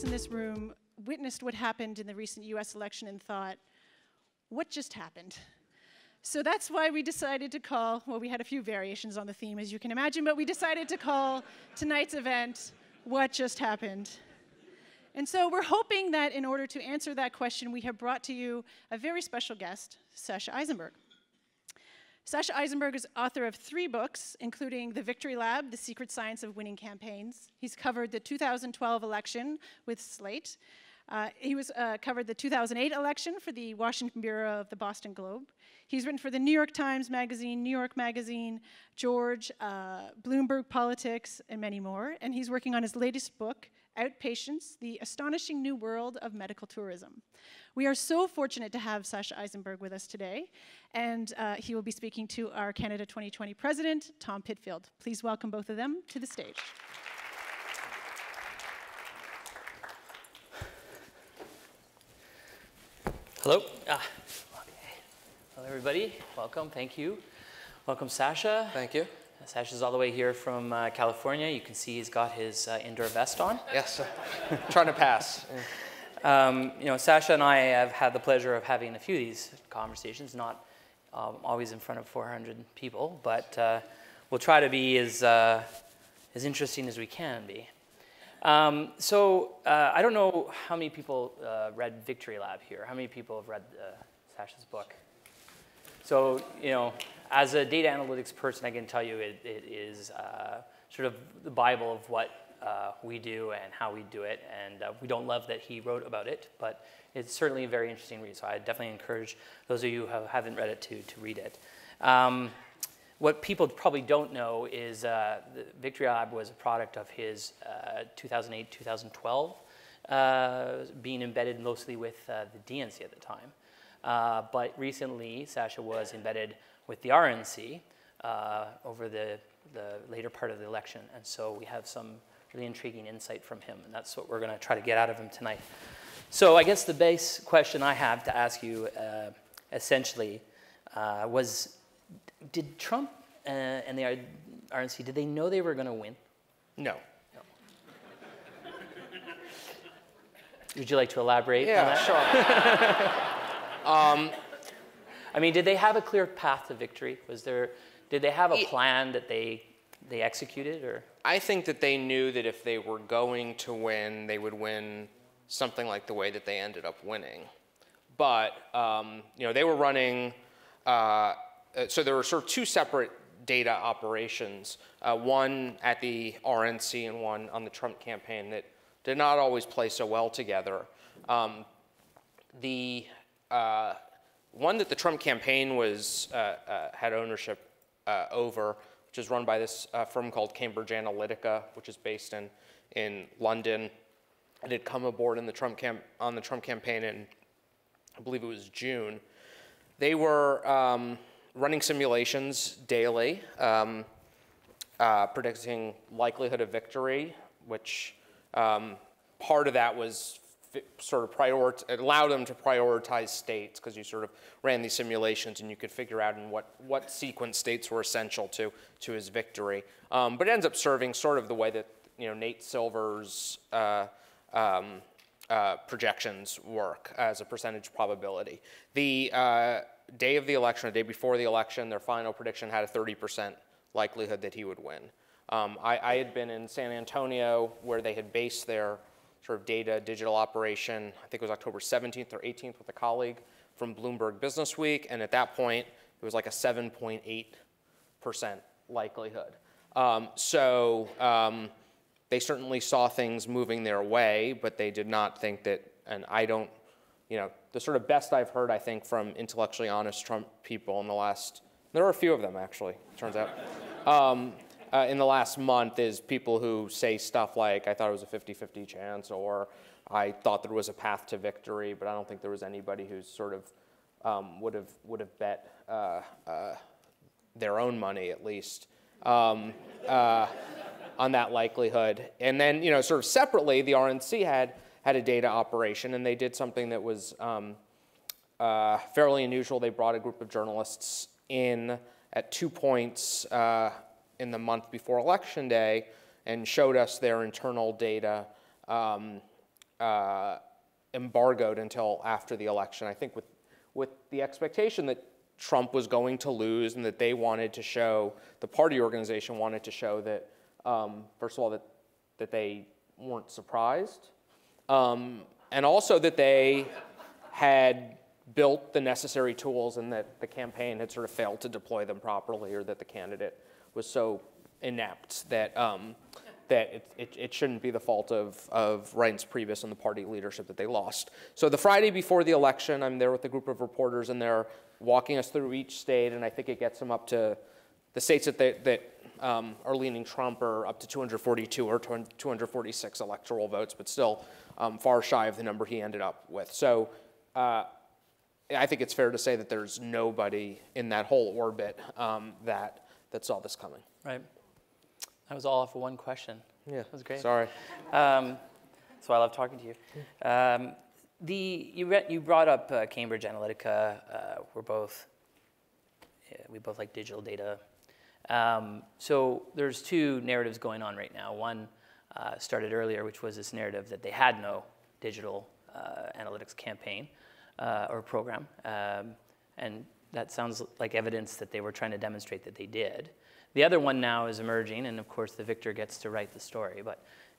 in this room witnessed what happened in the recent US election and thought, what just happened? So that's why we decided to call, well, we had a few variations on the theme, as you can imagine, but we decided to call tonight's event, What Just Happened? And so we're hoping that in order to answer that question, we have brought to you a very special guest, Sasha Issenberg. Sasha Issenberg is author of 3 books, including The Victory Lab, The Secret Science of Winning Campaigns. He's covered the 2012 election with Slate. He covered the 2008 election for the Washington Bureau of the Boston Globe. He's written for the New York Times Magazine, New York Magazine, George, Bloomberg Politics, and many more. And he's working on his latest book, Outpatients, The Astonishing New World of Medical Tourism. We are so fortunate to have Sasha Issenberg with us today, and he will be speaking to our Canada 2020 President, Tom Pitfield. Please welcome both of them to the stage. Hello. Okay. Hello, everybody. Welcome. Thank you. Welcome, Sasha. Thank you. Sasha's all the way here from California. You can see he's got his indoor vest on. Yes. Trying to pass. You know, Sasha and I have had the pleasure of having a few of these conversations, not always in front of 400 people, but we'll try to be as interesting as we can be. I don't know how many people read Victory Lab here. How many people have read Sasha's book? So, you know, as a data analytics person, I can tell you it is sort of the Bible of what we do and how we do it. And we don't love that he wrote about it, but it's certainly a very interesting read. So I definitely encourage those of you who haven't read it to read it. What people probably don't know is the Victory Lab was a product of his 2008-2012 being embedded mostly with the DNC at the time. But recently, Sasha was embedded with the RNC over the later part of the election. And so we have some really intriguing insight from him, and that's what we're going to try to get out of him tonight. So I guess the base question I have to ask you essentially was, did Trump and the RNC, did they know they were going to win? No. Would you like to elaborate on that? Sure. I mean, did they have a clear path to victory? Did they have a plan that they executed, or? I think that they knew that if they were going to win, they would win something like the way that they ended up winning. But you know, they were running. So there were sort of 2 separate data operations, one at the RNC and one on the Trump campaign that did not always play so well together. The one that the Trump campaign had ownership over, which is run by this firm called Cambridge Analytica, which is based in London. It had come aboard on the Trump campaign in, I believe it was June. They were running simulations daily, predicting likelihood of victory, which part of that was sort of it allowed them to prioritize states, because you sort of ran these simulations and you could figure out in what sequence states were essential to his victory. But it ends up serving sort of the way that, you know, Nate Silver's projections work as a percentage probability. The day of the election, the day before the election, their final prediction had a 30% likelihood that he would win. I had been in San Antonio, where they had based their sort of data digital operation. I think it was October 17th or 18th with a colleague from Bloomberg Business Week, and at that point, it was like a 7.8% likelihood. They certainly saw things moving their way, but they did not think that, and I don't, you know, the sort of best I've heard, I think, from intellectually honest Trump people in the last, there are a few of them actually, it turns out, in the last month, is people who say stuff like, I thought it was a 50-50 chance, or I thought there was a path to victory, but I don't think there was anybody who sort of would have bet their own money, at least, on that likelihood. And then, you know, sort of separately, the RNC had a data operation, and they did something that was fairly unusual. They brought a group of journalists in at 2 points in the month before Election Day and showed us their internal data embargoed until after the election. I think with the expectation that Trump was going to lose and that they wanted to show, the party organization wanted to show that, first of all, that they weren't surprised, and also that they had built the necessary tools and that the campaign had sort of failed to deploy them properly, or that the candidate was so inept that that it shouldn't be the fault of Reince Priebus and the party leadership that they lost. So the Friday before the election, I'm there with a group of reporters, and they're walking us through each state, and I think it gets them up to the states that are leaning Trump are up to 242 or 246 electoral votes, but still far shy of the number he ended up with. So I think it's fair to say that there's nobody in that whole orbit that saw this coming. Right. That was all off of one question. Yeah, that was great. Sorry. So I love talking to you. You brought up Cambridge Analytica. We both like digital data. So there's two narratives going on right now. One started earlier, which was this narrative that they had no digital analytics campaign or program, and that sounds like evidence that they were trying to demonstrate that they did. The other one now is emerging, and of course the victor gets to write the story,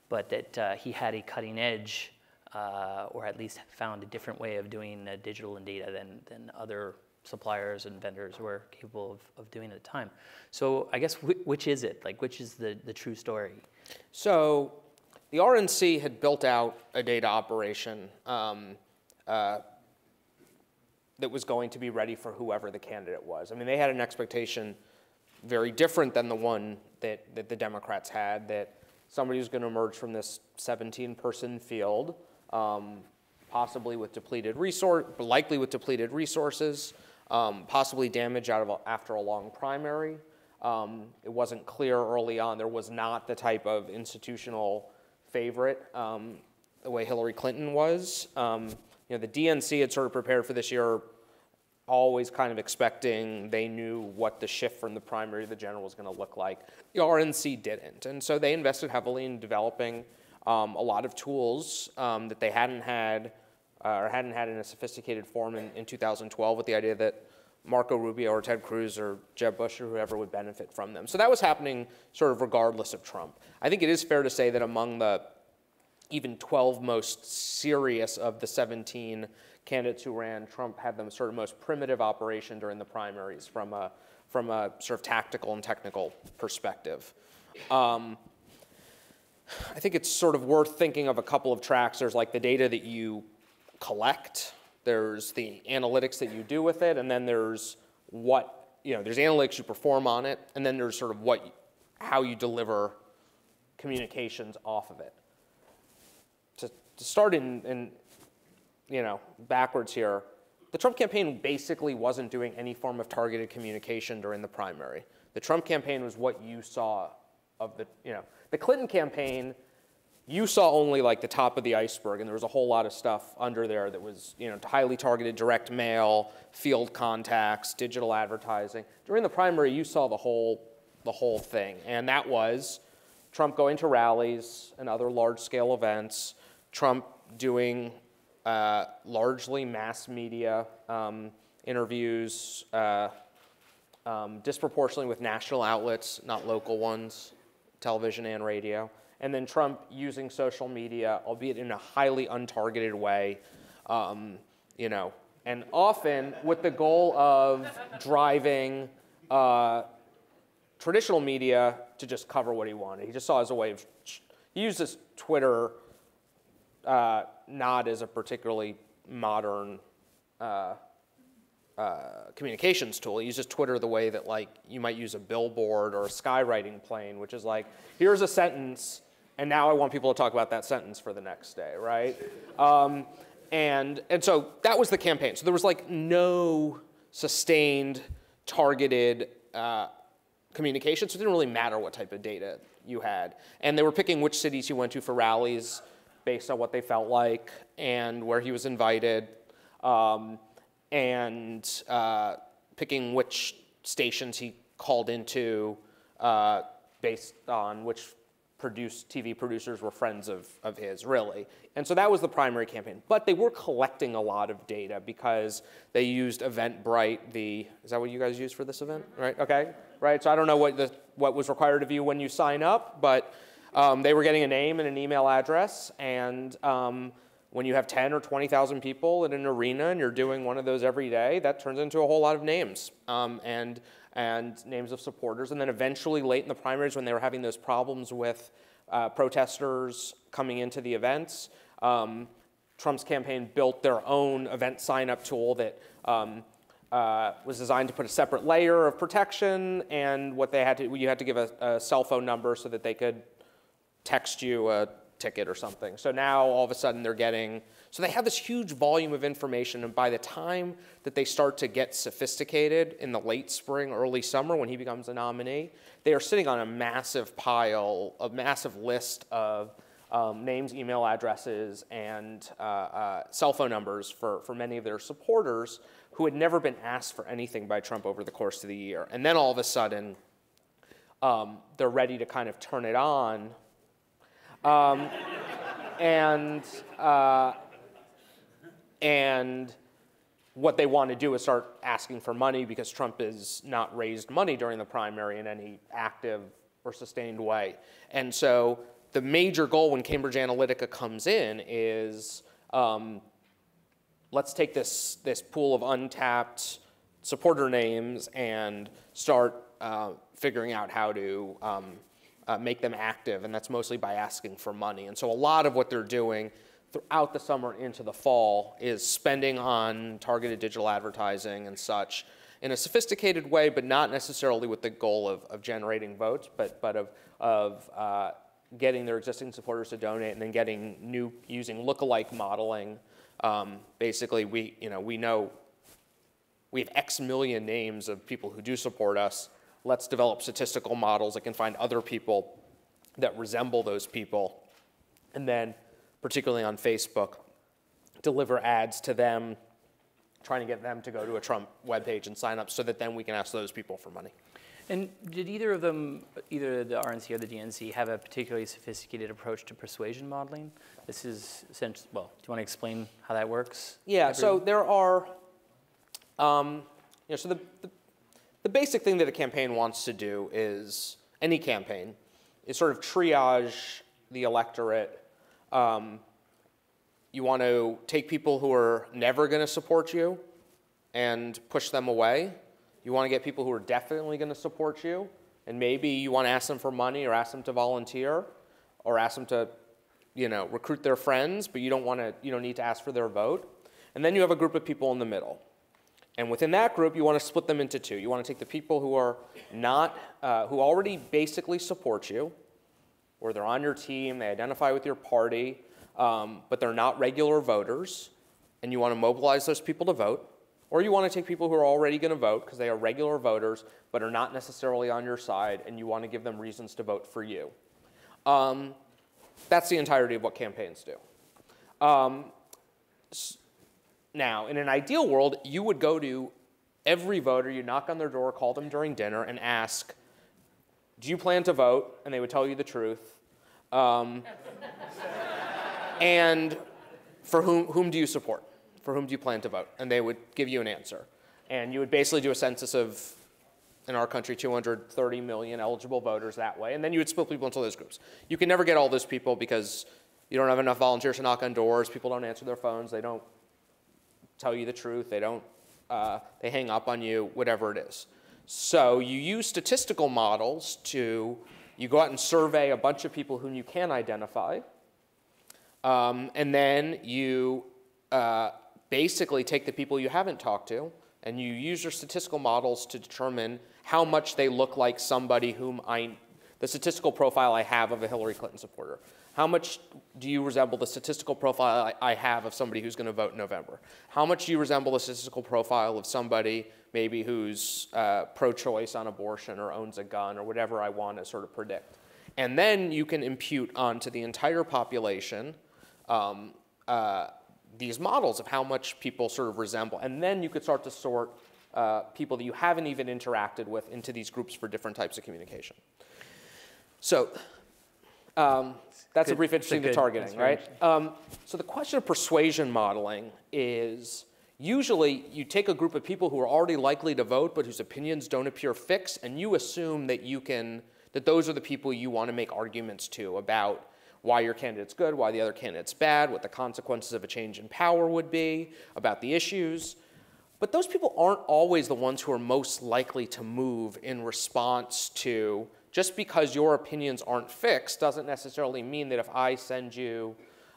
but that he had a cutting edge, or at least found a different way of doing digital and data than other suppliers and vendors were capable of doing at the time. So I guess which is it? Like, which is the true story? So the RNC had built out a data operation that was going to be ready for whoever the candidate was. I mean, they had an expectation very different than the one that the Democrats had, that somebody was going to emerge from this 17-person field, possibly with depleted likely with depleted resources, possibly damaged after a long primary. It wasn't clear early on. There was not the type of institutional favorite the way Hillary Clinton was. The DNC had sort of prepared for this year, always kind of expecting they knew what the shift from the primary to the general was going to look like. The RNC didn't, and so they invested heavily in developing a lot of tools that they hadn't had in a sophisticated form in 2012, with the idea that Marco Rubio or Ted Cruz or Jeb Bush or whoever would benefit from them. So that was happening sort of regardless of Trump. I think it is fair to say that among the even 12 most serious of the 17 candidates who ran, Trump had the sort of most primitive operation during the primaries from a sort of tactical and technical perspective. I think it's sort of worth thinking of a couple of tracks. There's like the data that you collect, there's the analytics that you do with it, and then there's there's analytics you perform on it, and then there's sort of how you deliver communications off of it. To start in backwards here, the Trump campaign basically wasn't doing any form of targeted communication during the primary. The Trump campaign was what you saw of the Clinton campaign. You saw only like the top of the iceberg, and there was a whole lot of stuff under there that was highly targeted, direct mail, field contacts, digital advertising. During the primary, you saw the whole thing, and that was Trump going to rallies and other large-scale events, Trump doing largely mass media interviews, disproportionately with national outlets, not local ones, television and radio, and then Trump using social media, albeit in a highly untargeted way, and often with the goal of driving traditional media to just cover what he wanted. He just saw it as a way of, he used this Twitter not as a particularly modern communications tool. He uses Twitter the way that you might use a billboard or a skywriting plane, which is like, here's a sentence, and now I want people to talk about that sentence for the next day, right? And so that was the campaign. So there was no sustained, targeted communication, so it didn't really matter what type of data you had. And they were picking which cities he went to for rallies based on what they felt like and where he was invited, and picking which stations he called into based on which TV producers were friends of his, really. And so that was the primary campaign. But they were collecting a lot of data because they used Eventbrite, is that what you guys use for this event? Right, okay, right. So I don't know what was required of you when you sign up, but they were getting a name and an email address, and when you have 10 or 20,000 people in an arena and you're doing one of those every day, that turns into a whole lot of names and names of supporters. And then eventually, late in the primaries, when they were having those problems with protesters coming into the events, Trump's campaign built their own event sign-up tool that was designed to put a separate layer of protection, and you had to give a cell phone number so that they could text you a ticket or something. So now all of a sudden so they have this huge volume of information, and by the time that they start to get sophisticated in the late spring, early summer when he becomes a nominee, they are sitting on a massive list of names, email addresses, and cell phone numbers for many of their supporters who had never been asked for anything by Trump over the course of the year. And then all of a sudden, they're ready to kind of turn it on. And what they want to do is start asking for money because Trump has not raised money during the primary in any active or sustained way. And so the major goal when Cambridge Analytica comes in is let's take this pool of untapped supporter names and start figuring out how to make them active, and that's mostly by asking for money. And so a lot of what they're doing throughout the summer and into the fall is spending on targeted digital advertising and such in a sophisticated way, but not necessarily with the goal of generating votes, but of getting their existing supporters to donate and then using lookalike modeling. Basically, we know we have X million names of people who do support us. Let's develop statistical models that can find other people that resemble those people, and then, particularly on Facebook, deliver ads to them, trying to get them to go to a Trump webpage and sign up so that then we can ask those people for money. And did either of them, either the RNC or the DNC, have a particularly sophisticated approach to persuasion modeling? This is essentially, well, do you want to explain how that works? Yeah, so there are, so the basic thing that a campaign wants to do is, any campaign, is sort of triage the electorate. You want to take people who are never going to support you and push them away. You want to get people who are definitely going to support you, and maybe you want to ask them for money or ask them to volunteer or ask them to, recruit their friends, but you don't need to ask for their vote. And then you have a group of people in the middle. And within that group, you want to split them into two. You want to take the people who are who already basically support you, or they're on your team, they identify with your party, but they're not regular voters, and you want to mobilize those people to vote. Or you want to take people who are already going to vote because they are regular voters, but are not necessarily on your side, and you want to give them reasons to vote for you. That's the entirety of what campaigns do. Now, in an ideal world, you would go to every voter, you knock on their door, call them during dinner, and ask, do you plan to vote? And they would tell you the truth. And for whom do you support? For whom do you plan to vote? And they would give you an answer. And you would basically do a census of, in our country, 230 million eligible voters that way. And then you would split people into those groups. You can never get all those people because you don't have enough volunteers to knock on doors. People don't answer their phones. They don't tell you the truth. They don't. They hang up on you, whatever it is. So you use statistical models you go out and survey a bunch of people whom you can identify. And then you basically take the people you haven't talked to, and you use your statistical models to determine how much they look like somebody the statistical profile I have of a Hillary Clinton supporter. How much do you resemble the statistical profile I have of somebody who's going to vote in November? How much do you resemble the statistical profile of somebody maybe who's pro-choice on abortion or owns a gun or whatever I want to sort of predict? And then you can impute onto the entire population these models of how much people sort of resemble. And then you could start to sort people that you haven't even interacted with into these groups for different types of communication. So That's a brief interesting to targeting, right? Interesting. So the question of persuasion modeling is usually you take a group of people who are already likely to vote but whose opinions don't appear fixed, and you assume that that those are the people you want to make arguments to about why your candidate's good, why the other candidate's bad, what the consequences of a change in power would be, about the issues. But those people aren't always the ones who are most likely to move in response to, just because your opinions aren't fixed doesn't necessarily mean that if I send you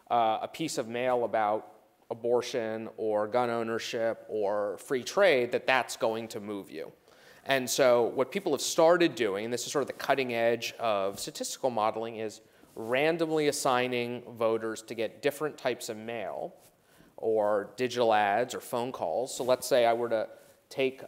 a piece of mail about abortion or gun ownership or free trade, that that's going to move you. And so what people have started doing, and this is sort of the cutting edge of statistical modeling, is randomly assigning voters to get different types of mail or digital ads or phone calls. So let's say I were to take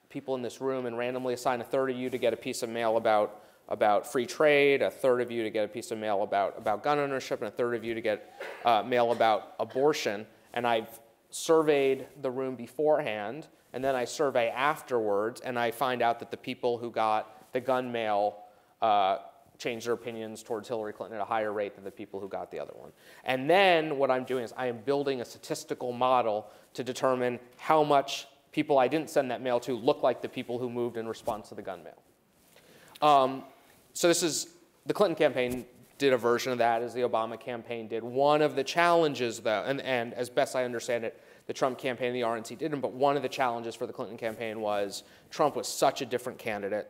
people in this room and randomly assign a third of you to get a piece of mail about free trade, a third of you to get a piece of mail about gun ownership, and a third of you to get mail about abortion. And I've surveyed the room beforehand, and then I survey afterwards, and I find out that the people who got the gun mail change their opinions towards Hillary Clinton at a higher rate than the people who got the other one. And then what I'm doing is I am building a statistical model to determine how much people I didn't send that mail to look like the people who moved in response to the gun mail. So this is, the Clinton campaign did a version of that as the Obama campaign did. One of the challenges, though, and as best I understand it, the Trump campaign and the RNC didn't, but one of the challenges for the Clinton campaign was Trump was such a different candidate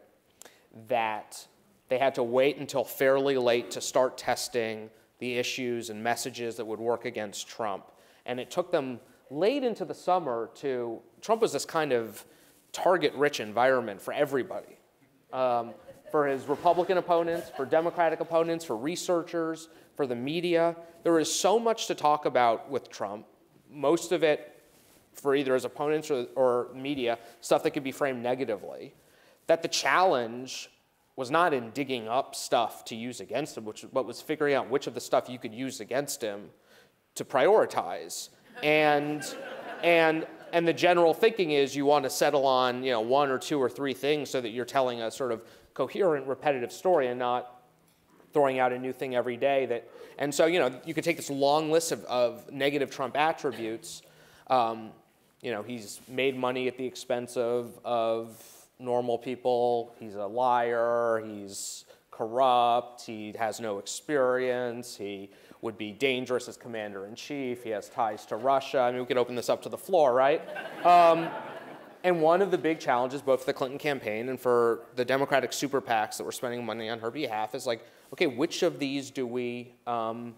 that they had to wait until fairly late to start testing the issues and messages that would work against Trump. And it took them late into the summer to, Trump was this kind of target-rich environment for everybody. For his Republican opponents, for Democratic opponents, for researchers, for the media. There is so much to talk about with Trump, most of it for either his opponents or media, stuff that could be framed negatively, that the challenge was not in digging up stuff to use against him, but was figuring out which of the stuff you could use against him to prioritize. And the general thinking is you want to settle on one or two or three things so that you're telling a sort of coherent, repetitive story and not throwing out a new thing every day. And so you could take this long list of negative Trump attributes. He's made money at the expense of normal people. He's a liar. He's corrupt. He has no experience. He would be dangerous as commander-in-chief. He has ties to Russia. I mean, we could open this up to the floor, right? And one of the big challenges, both for the Clinton campaign and for the Democratic super PACs that were spending money on her behalf, is like, okay, which of these do we go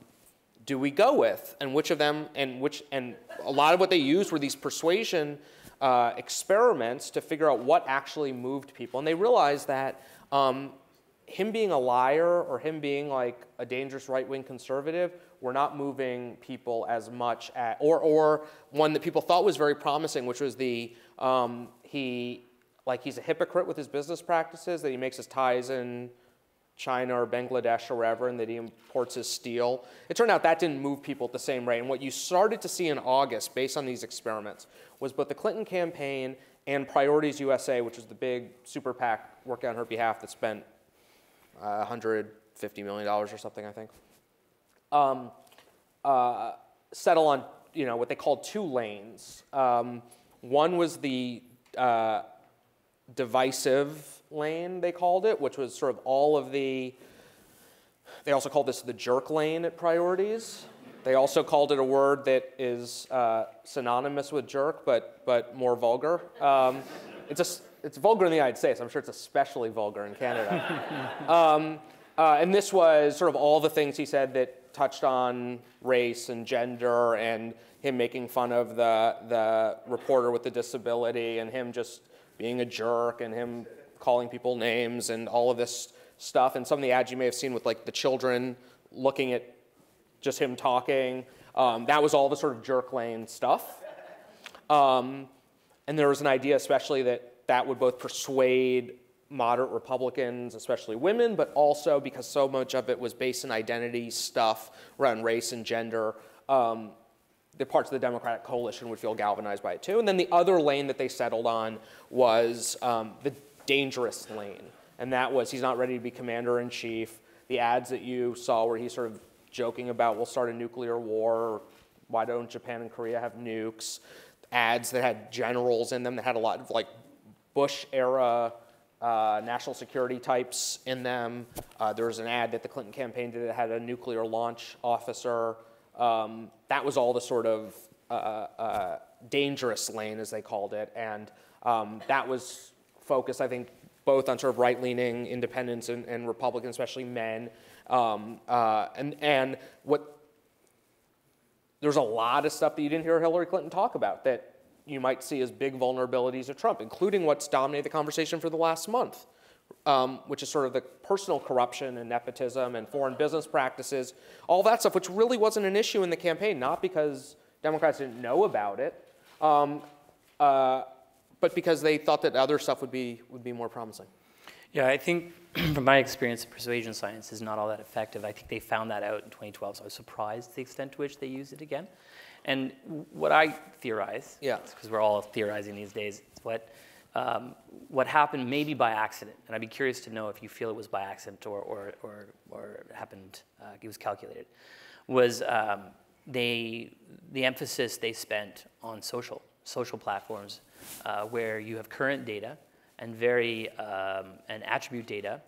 with, and which of them, and a lot of what they used were these persuasion experiments to figure out what actually moved people, and they realized that him being a liar or him being like a dangerous right-wing conservative were not moving people as much or one that people thought was very promising, which was he's a hypocrite with his business practices, that he makes his ties in China or Bangladesh or wherever, and that he imports his steel. It turned out that didn't move people at the same rate. And what you started to see in August, based on these experiments, was both the Clinton campaign and Priorities USA, which was the big super PAC working on her behalf that spent $150 million or something, I think, settle on what they called two lanes. One was the divisive lane, they called it, which was sort of all of they also called this the jerk lane at Priorities. They also called it a word that is synonymous with jerk, but more vulgar. It's vulgar in the United States. I'm sure it's especially vulgar in Canada. And this was sort of all the things he said that touched on race and gender, and him making fun of the reporter with the disability, and him just being a jerk, and him calling people names, and all of this stuff. And some of the ads you may have seen with like the children looking at just him talking. That was all the sort of jerk lane stuff. And there was an idea especially that would both persuade moderate Republicans, especially women, but also because so much of it was based in identity stuff around race and gender, the parts of the Democratic coalition would feel galvanized by it too. And then the other lane that they settled on was the dangerous lane. And that was, he's not ready to be commander-in-chief. the ads that you saw where he's sort of joking about we'll start a nuclear war, or why don't Japan and Korea have nukes, ads that had generals in them that had a lot of like Bush-era national security types in them. There was an ad that the Clinton campaign did that had a nuclear launch officer. That was all the sort of dangerous lane, as they called it, and that was focused, I think, both on sort of right-leaning independents and Republicans, especially men, and what there's a lot of stuff that you didn't hear Hillary Clinton talk about that you might see as big vulnerabilities of Trump, including what's dominated the conversation for the last month, which is sort of the personal corruption and nepotism and foreign business practices, all that stuff, which really wasn't an issue in the campaign, not because Democrats didn't know about it, but because they thought that other stuff would be more promising. Yeah, I think from my experience, persuasion science is not all that effective. I think they found that out in 2012, so I was surprised the extent to which they used it again. And what I theorize, because we're all theorizing these days, what happened maybe by accident, and I'd be curious to know if you feel it was by accident or it happened, it was calculated, was the emphasis they spent on social platforms where you have current data and and attribute data,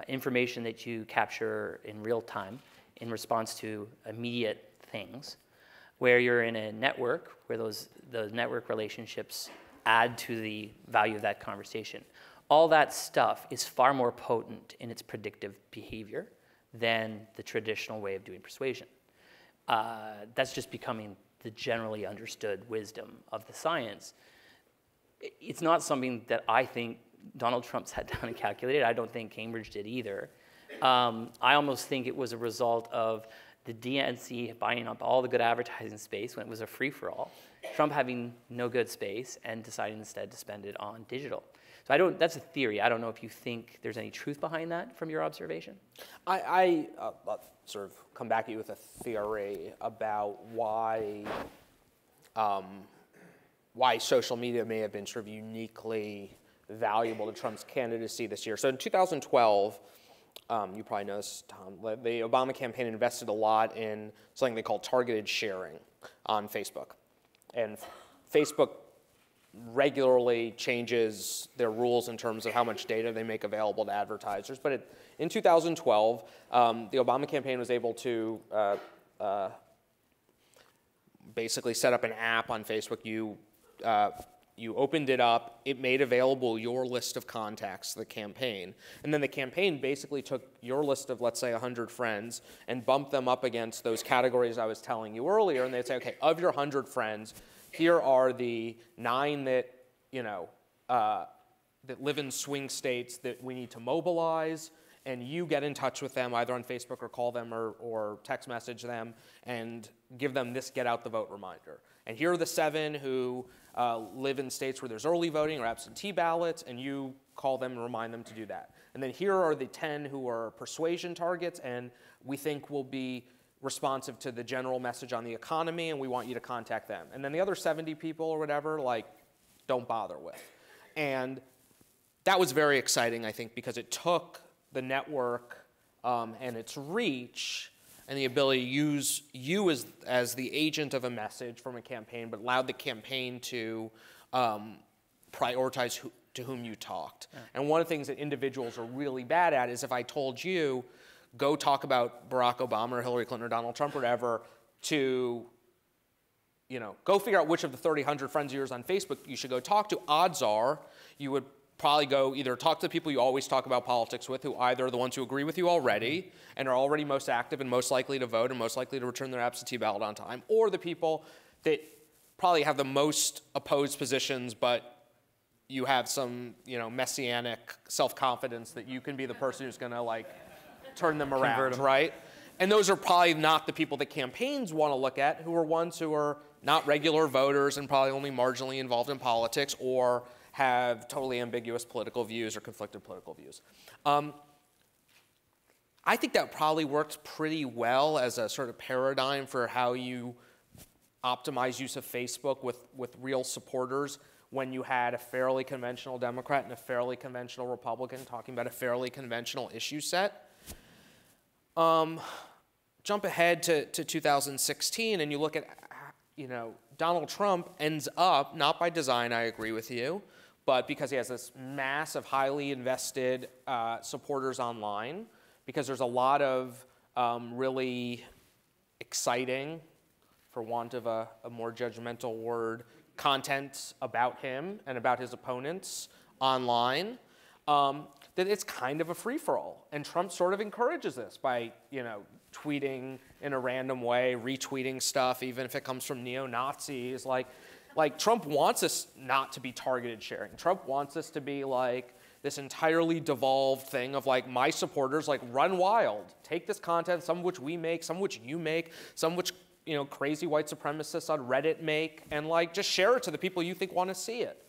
information that you capture in real time in response to immediate things, where you're in a network where those network relationships add to the value of that conversation. All that stuff is far more potent in its predictive behavior than the traditional way of doing persuasion. That's just becoming the generally understood wisdom of the science. It's not something that I think Donald Trump sat down and calculated. I don't think Cambridge did either. I almost think it was a result of the DNC buying up all the good advertising space when it was a free-for-all, Trump having no good space and deciding instead to spend it on digital. So that's a theory. I don't know if you think there's any truth behind that from your observation. I'll sort of come back at you with a theory about why social media may have been sort of uniquely valuable to Trump's candidacy this year. So in 2012, you probably know this, Tom, the Obama campaign invested a lot in something they call targeted sharing on Facebook. And Facebook regularly changes their rules in terms of how much data they make available to advertisers. But in 2012, the Obama campaign was able to basically set up an app on Facebook. You opened it up, it made available your list of contacts to the campaign, and then the campaign basically took your list of, let's say, 100 friends and bumped them up against those categories I was telling you earlier, and they'd say, okay, of your 100 friends, here are the 9 that, that live in swing states that we need to mobilize, and you get in touch with them either on Facebook or call them or text message them and give them this get out the vote reminder. And here are the 7 who live in states where there's early voting or absentee ballots, and you call them and remind them to do that. And then here are the 10 who are persuasion targets, and we think will be responsive to the general message on the economy, and we want you to contact them. And then the other 70 people or whatever, don't bother with. And that was very exciting, I think, because it took the network and its reach and the ability to use you as the agent of a message from a campaign, but allowed the campaign to prioritize to whom you talked. Yeah. And one of the things that individuals are really bad at is if I told you, go talk about Barack Obama or Hillary Clinton or Donald Trump or whatever, to go figure out which of the 3,000 friends of yours on Facebook you should go talk to, odds are you would probably go either talk to the people you always talk about politics with, who either are the ones who agree with you already and are already most active and most likely to vote and most likely to return their absentee ballot on time, or the people that probably have the most opposed positions, but you have some, messianic self-confidence that you can be the person who's going to turn them around, right? And those are probably not the people that campaigns want to look at, who are ones who are not regular voters and probably only marginally involved in politics or have totally ambiguous political views or conflicted political views. I think that probably worked pretty well as a sort of paradigm for how you optimize use of Facebook with real supporters when you had a fairly conventional Democrat and a fairly conventional Republican talking about a fairly conventional issue set. jump ahead to 2016 and you look at, Donald Trump ends up, not by design, I agree with you, but because he has this massive, highly invested supporters online, because there's a lot of really exciting, for want of a more judgmental word, content about him and about his opponents online, that it's kind of a free-for-all. And Trump sort of encourages this by, tweeting in a random way, retweeting stuff, even if it comes from neo-Nazis. Like Trump wants us not to be targeted sharing. Trump wants us to be like this entirely devolved thing of like my supporters, like run wild. Take this content, some of which we make, some of which you make, some of which crazy white supremacists on Reddit make, and like just share it to the people you think want to see it.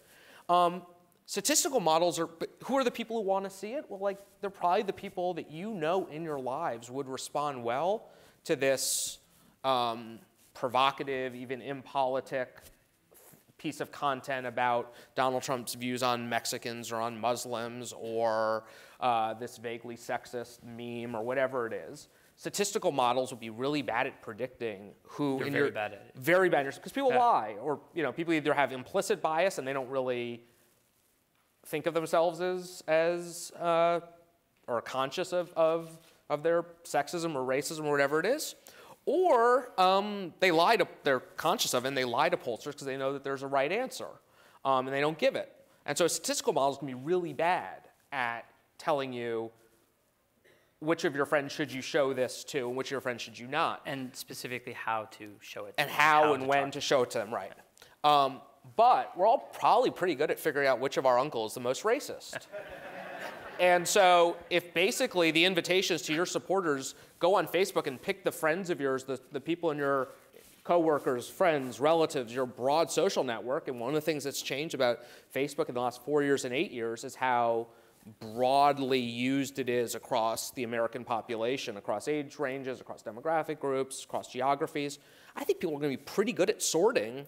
Statistical models are, but who are the people who want to see it? Well, like they're probably the people that in your lives would respond well to this provocative, even impolitic piece of content about Donald Trump's views on Mexicans or on Muslims or this vaguely sexist meme or whatever it is. Statistical models would be really bad at predicting who. They're very bad at it. Very bad, because people lie, or people either have implicit bias and they don't really think of themselves as or conscious of their sexism or racism or whatever it is, or they're conscious of it and they lie to pollsters because they know that there's a right answer, and they don't give it. And so statistical models can be really bad at telling you which of your friends should you show this to and which of your friends should you not. And specifically how to show it to and them. how and when to show it to them, right. But we're all probably pretty good at figuring out which of our uncles is the most racist. And so if basically the invitations to your supporters go on Facebook and pick the friends of yours, the people in your coworkers, friends, relatives, your broad social network, and one of the things that's changed about Facebook in the last 4 years and 8 years is how broadly used it is across the American population, across age ranges, across demographic groups, across geographies. I think people are going to be pretty good at sorting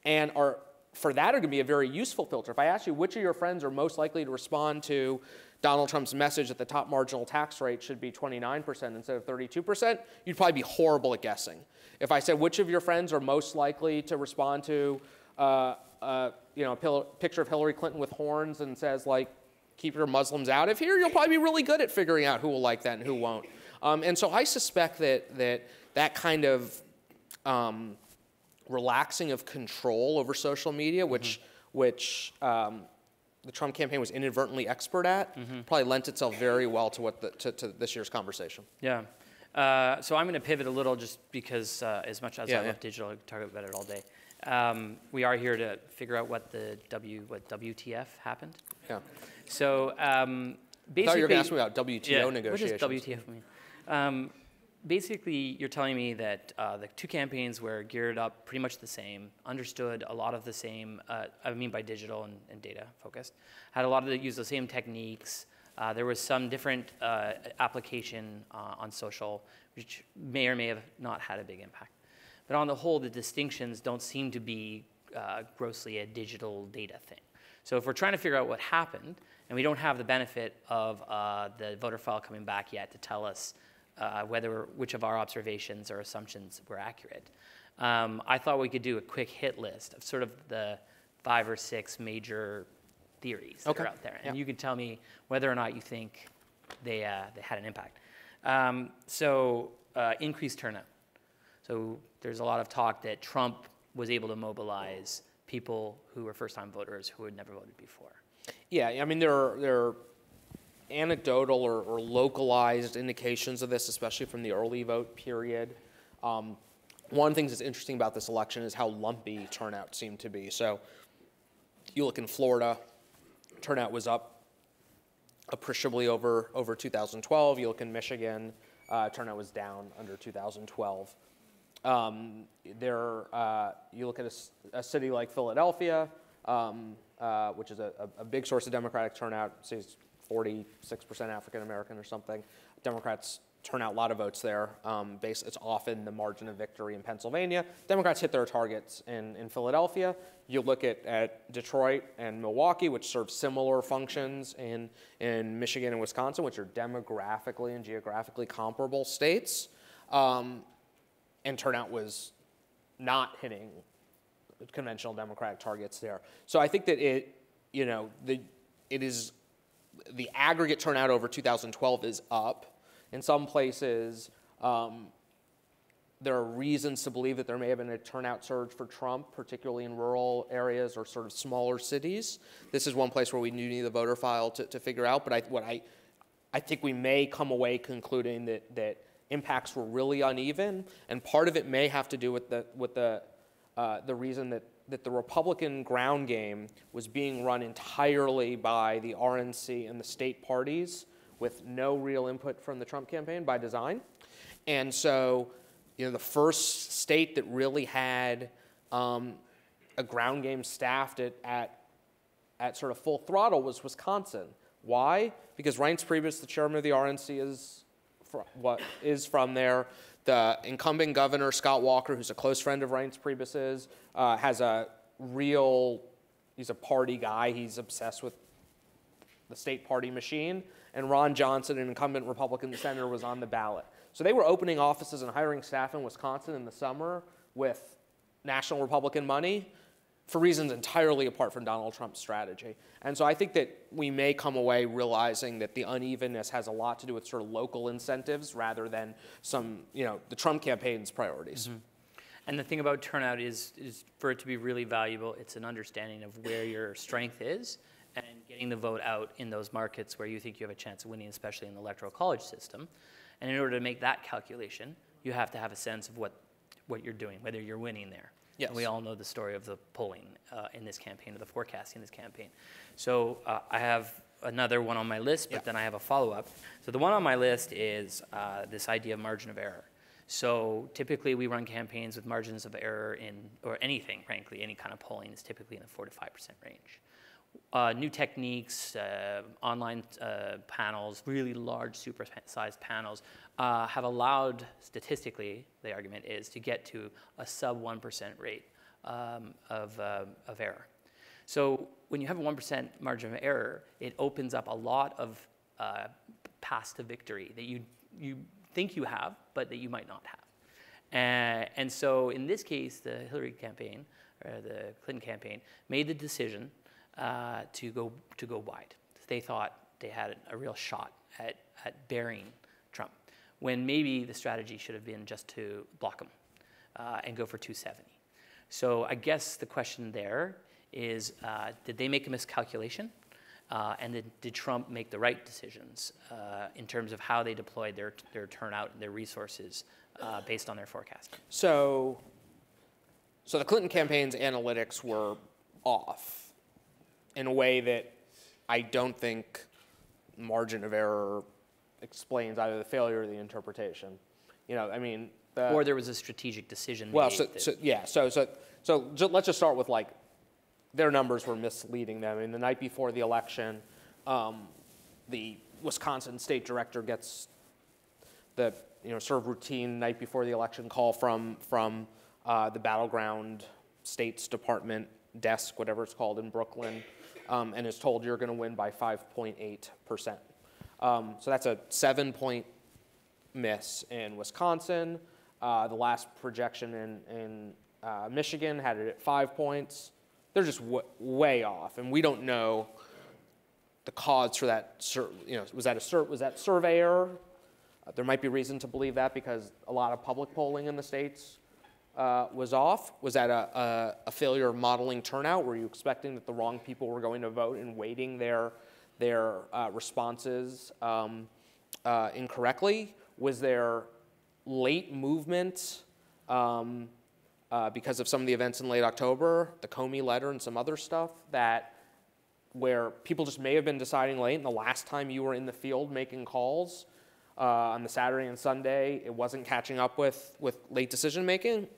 and are going to be a very useful filter. If I ask you which of your friends are most likely to respond to Donald Trump's message that the top marginal tax rate should be 29% instead of 32%, you'd probably be horrible at guessing. If I said which of your friends are most likely to respond to a picture of Hillary Clinton with horns and says like, keep your Muslims out of here, you'll probably be really good at figuring out who will like that and who won't. And so I suspect that kind of relaxing of control over social media, which the Trump campaign was inadvertently expert at, probably lent itself very well to this year's conversation. Yeah. So I'm going to pivot a little just because as much as I love digital, I could talk about it all day. We are here to figure out what WTF happened. Yeah. So basically, I thought you were going to ask me about WTO negotiations. What does WTF mean? Basically, you're telling me that the two campaigns were geared up pretty much the same, understood a lot of the same, I mean by digital and data focused, had a lot of use the same techniques. There was some different application on social, which may or may have not had a big impact. But on the whole, the distinctions don't seem to be grossly a digital data thing. So if we're trying to figure out what happened, and we don't have the benefit of the voter file coming back yet to tell us which of our observations or assumptions were accurate, I thought we could do a quick hit list of sort of the 5 or 6 major theories that are out there. And you can tell me whether or not you think they had an impact. Increased turnout. So there's a lot of talk that Trump was able to mobilize people who were first-time voters who had never voted before. Yeah, I mean, there are anecdotal or localized indications of this, especially from the early vote period. One of the things that's interesting about this election is how lumpy turnout seemed to be. So you look in Florida, turnout was up appreciably over 2012. You look in Michigan, turnout was down under 2012. You look at a city like Philadelphia, which is a big source of Democratic turnout, say 46% African American or something. Democrats turnout, a lot of votes there. It's often the margin of victory in Pennsylvania. Democrats hit their targets in Philadelphia. You look at Detroit and Milwaukee, which serve similar functions in Michigan and Wisconsin, which are demographically and geographically comparable states. And turnout was not hitting conventional Democratic targets there. So I think that the aggregate turnout over 2012 is up. In some places, there are reasons to believe that there may have been a turnout surge for Trump, particularly in rural areas or sort of smaller cities. This is one place where we do need the voter file to figure out. But I think we may come away concluding that impacts were really uneven, and part of it may have to do with the reason that the Republican ground game was being run entirely by the RNC and the state parties, with no real input from the Trump campaign by design. And so, the first state that really had a ground game staffed at sort of full throttle was Wisconsin. Why? Because Reince Priebus, the chairman of the RNC, is from there. The incumbent governor, Scott Walker, who's a close friend of Reince Priebus's, he's a party guy. He's obsessed with the state party machine. And Ron Johnson, an incumbent Republican senator, was on the ballot. So they were opening offices and hiring staff in Wisconsin in the summer with national Republican money for reasons entirely apart from Donald Trump's strategy. And so I think that we may come away realizing that the unevenness has a lot to do with sort of local incentives rather than the Trump campaign's priorities. Mm-hmm. And the thing about turnout is for it to be really valuable, it's an understanding of where your strength is and getting the vote out in those markets where you think you have a chance of winning, especially in the electoral college system. And in order to make that calculation, you have to have a sense of what you're doing, whether you're winning there. Yes. And we all know the story of the polling in this campaign, or the forecasting in this campaign. So I have another one on my list, but then I have a follow-up. So the one on my list is this idea of margin of error. So typically we run campaigns with margins of error or anything, frankly, any kind of polling is typically in the 4 to 5% range. New techniques, online panels, really large, super-sized panels have allowed, statistically, the argument is, to get to a sub 1% rate of error. So when you have a 1% margin of error, it opens up a lot of paths to victory that you think you have, but that you might not have. And so in this case, the Hillary campaign, or the Clinton campaign, made the decision to go wide. They thought they had a real shot at burying Trump, when maybe the strategy should have been just to block him and go for 270. So I guess the question there is, did they make a miscalculation? And did Trump make the right decisions in terms of how they deployed their turnout and their resources based on their forecast? So the Clinton campaign's analytics were off in a way that I don't think margin of error explains either the failure or the interpretation. Or there was a strategic decision. Well, so let's just start with their numbers were misleading them. I mean, the night before the election, the Wisconsin state director gets the sort of routine night before the election call from the battleground states department desk, whatever it's called, in Brooklyn, and is told you're going to win by 5.8%. So that's a 7-point miss in Wisconsin. The last projection in Michigan had it at 5 points. They're just way off, and we don't know the cause for that. Was that survey error? There might be reason to believe that because a lot of public polling in the states was off. Was that a failure of modeling turnout? Were you expecting that the wrong people were going to vote and weighting their responses incorrectly? Was there late movement because of some of the events in late October, the Comey letter and some other stuff, where people just may have been deciding late, and the last time you were in the field making calls on the Saturday and Sunday, it wasn't catching up with late decision making?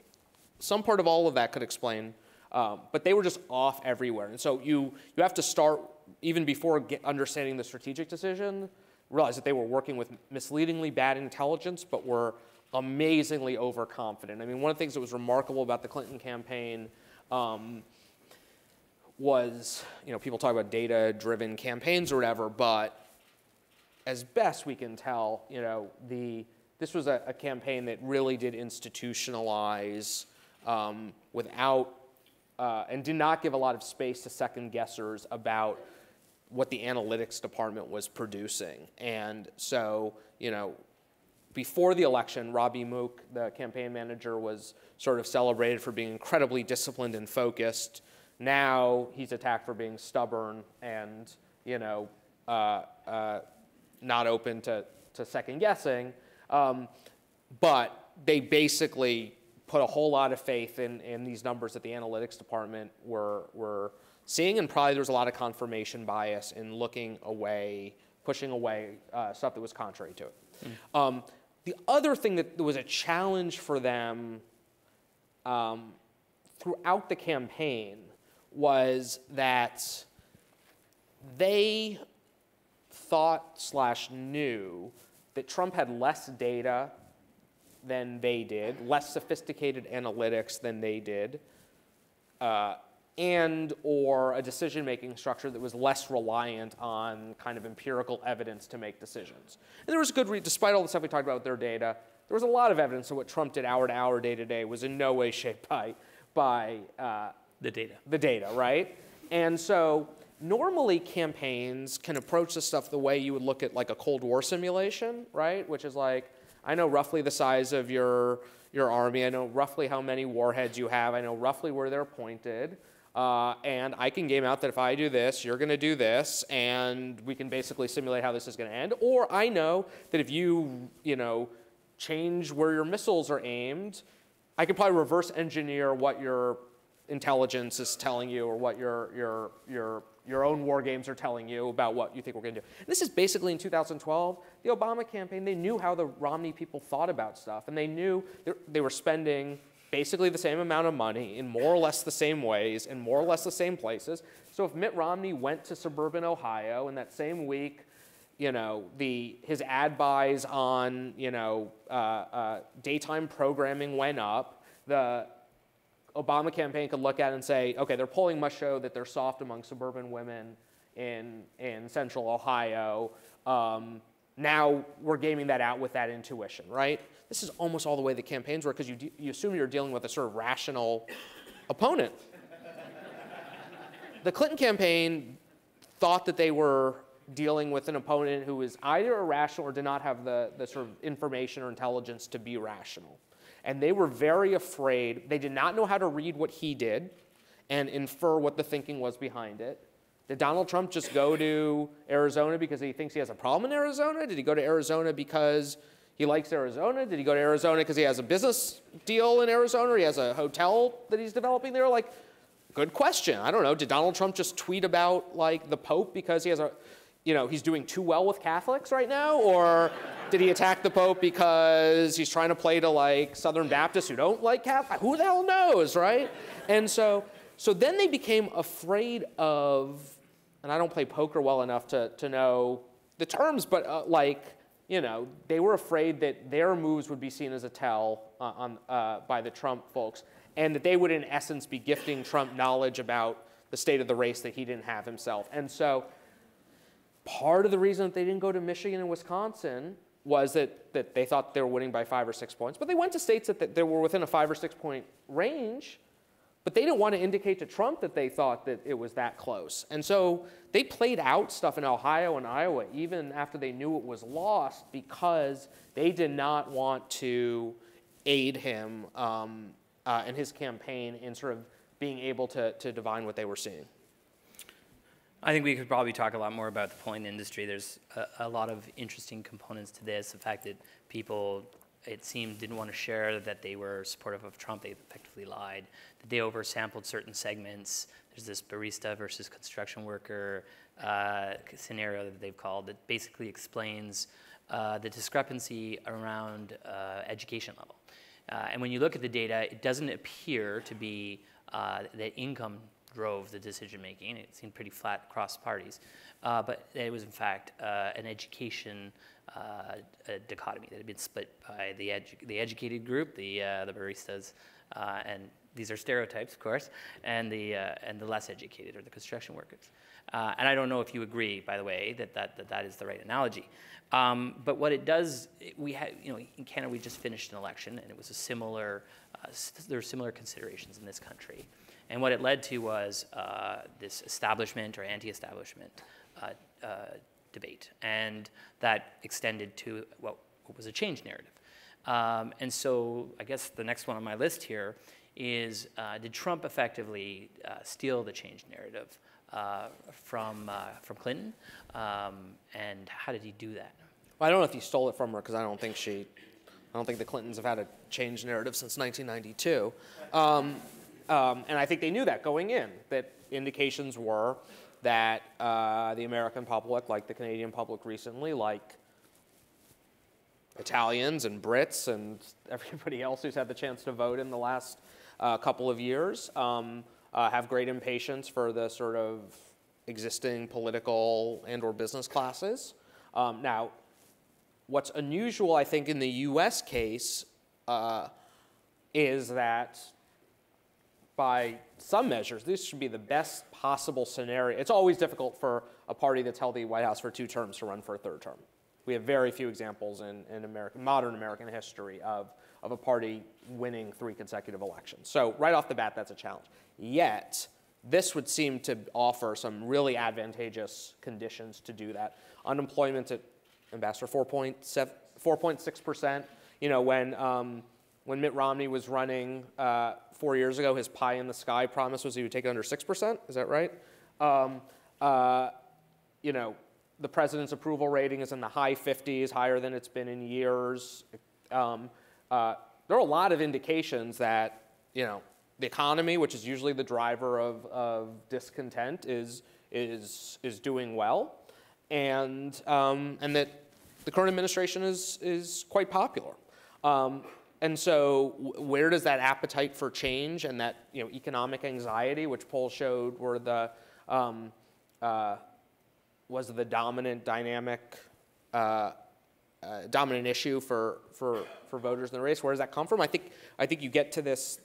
Some part of all of that could explain, but they were just off everywhere. And so you have to start, even before understanding the strategic decision, realized that they were working with misleadingly bad intelligence, but were amazingly overconfident. I mean, one of the things that was remarkable about the Clinton campaign was, people talk about data-driven campaigns or whatever, but as best we can tell, this was a campaign that really did institutionalize without and did not give a lot of space to second guessers about what the analytics department was producing. And so, before the election, Robbie Mook, the campaign manager, was sort of celebrated for being incredibly disciplined and focused. Now he's attacked for being stubborn and, not open to second guessing. But they basically put a whole lot of faith in these numbers that the analytics department were seeing, and probably there was a lot of confirmation bias in looking away, pushing away stuff that was contrary to it. The other thing that was a challenge for them throughout the campaign was that they thought/knew that Trump had less data than they did, less sophisticated analytics than they did, and or a decision-making structure that was less reliant on kind of empirical evidence to make decisions. And there was good reason, despite all the stuff we talked about with their data, there was a lot of evidence that what Trump did hour to hour, day to day, was in no way shaped by the data. The data, right? And so normally campaigns can approach this stuff the way you would look at like a Cold War simulation, right? Which is like, I know roughly the size of your army, I know roughly how many warheads you have, I know roughly where they're pointed, and I can game out that if I do this, you're going to do this, and we can basically simulate how this is going to end. Or I know that if you, change where your missiles are aimed, I could probably reverse engineer what your intelligence is telling you or what your own war games are telling you about what you think we're going to do. And this is basically in 2012, the Obama campaign, they knew how the Romney people thought about stuff, and they knew they were spending basically the same amount of money in more or less the same ways in more or less the same places. So if Mitt Romney went to suburban Ohio in that same week, his ad buys on, daytime programming went up, the Obama campaign could look at it and say, okay, their polling must show that they're soft among suburban women in central Ohio. Now we're gaming that out with that intuition, right? This is almost all the way the campaigns work because you assume you're dealing with a sort of rational opponent. The Clinton campaign thought that they were dealing with an opponent who was either irrational or did not have the sort of information or intelligence to be rational. And they were very afraid. They did not know how to read what he did and infer what the thinking was behind it. Did Donald Trump just go to Arizona because he thinks he has a problem in Arizona? Did he go to Arizona because he likes Arizona? Did he go to Arizona because he has a business deal in Arizona or he has a hotel that he's developing there? Like, good question. I don't know. Did Donald Trump just tweet about, like, the Pope because he has a, he's doing too well with Catholics right now? Or did he attack the Pope because he's trying to play to, like, Southern Baptists who don't like Catholics? Who the hell knows, right? And so then they became afraid of, and I don't play poker well enough to know the terms, but they were afraid that their moves would be seen as a tell by the Trump folks, and that they would, in essence, be gifting Trump knowledge about the state of the race that he didn't have himself. And so part of the reason that they didn't go to Michigan and Wisconsin was that they thought they were winning by 5 or 6 points. But they went to states that they were within a 5 or 6 point range, but they didn't want to indicate to Trump that they thought that it was that close. And so they played out stuff in Ohio and Iowa even after they knew it was lost because they did not want to aid him in his campaign in sort of being able to divine what they were seeing. I think we could probably talk a lot more about the polling industry. There's a lot of interesting components to this. The fact that people, it seemed, didn't want to share that they were supportive of Trump. They effectively lied. That they oversampled certain segments. There's this barista versus construction worker scenario that they've called that basically explains the discrepancy around education level. And when you look at the data, it doesn't appear to be that income drove the decision making. It seemed pretty flat across parties, but it was in fact an education dichotomy that had been split by the educated group, the baristas, and these are stereotypes, of course, and the less educated, or the construction workers. And I don't know if you agree, by the way, that is the right analogy. But what it does, we had, in Canada, we just finished an election, and it was a similar, there were similar considerations in this country. And what it led to was this establishment or anti-establishment debate, and that extended to what was a change narrative. And so I guess the next one on my list here is, did Trump effectively steal the change narrative from Clinton, and how did he do that? Well, I don't know if he stole it from her, because I don't think the Clintons have had a change narrative since 1992. And I think they knew that going in, that indications were that the American public, like the Canadian public recently, like Italians and Brits and everybody else who's had the chance to vote in the last couple of years, have great impatience for the sort of existing political and or business classes. Now, what's unusual, I think, in the US case is that by some measures, this should be the best possible scenario. It's always difficult for a party that's held the White House for 2 terms to run for a 3rd term. We have very few examples in modern American history of a party winning 3 consecutive elections. So right off the bat, that's a challenge. Yet, this would seem to offer some really advantageous conditions to do that. Unemployment at, Ambassador, 4.6%. When Mitt Romney was running 4 years ago, his pie in the sky promise was he would take it under 6%. Is that right? The president's approval rating is in the high 50s, higher than it's been in years. There are a lot of indications that, the economy, which is usually the driver of discontent, is doing well, and that the current administration is quite popular. And so where does that appetite for change and that economic anxiety, which polls showed were was the dominant dynamic, dominant issue for voters in the race, where does that come from? I think you get to this,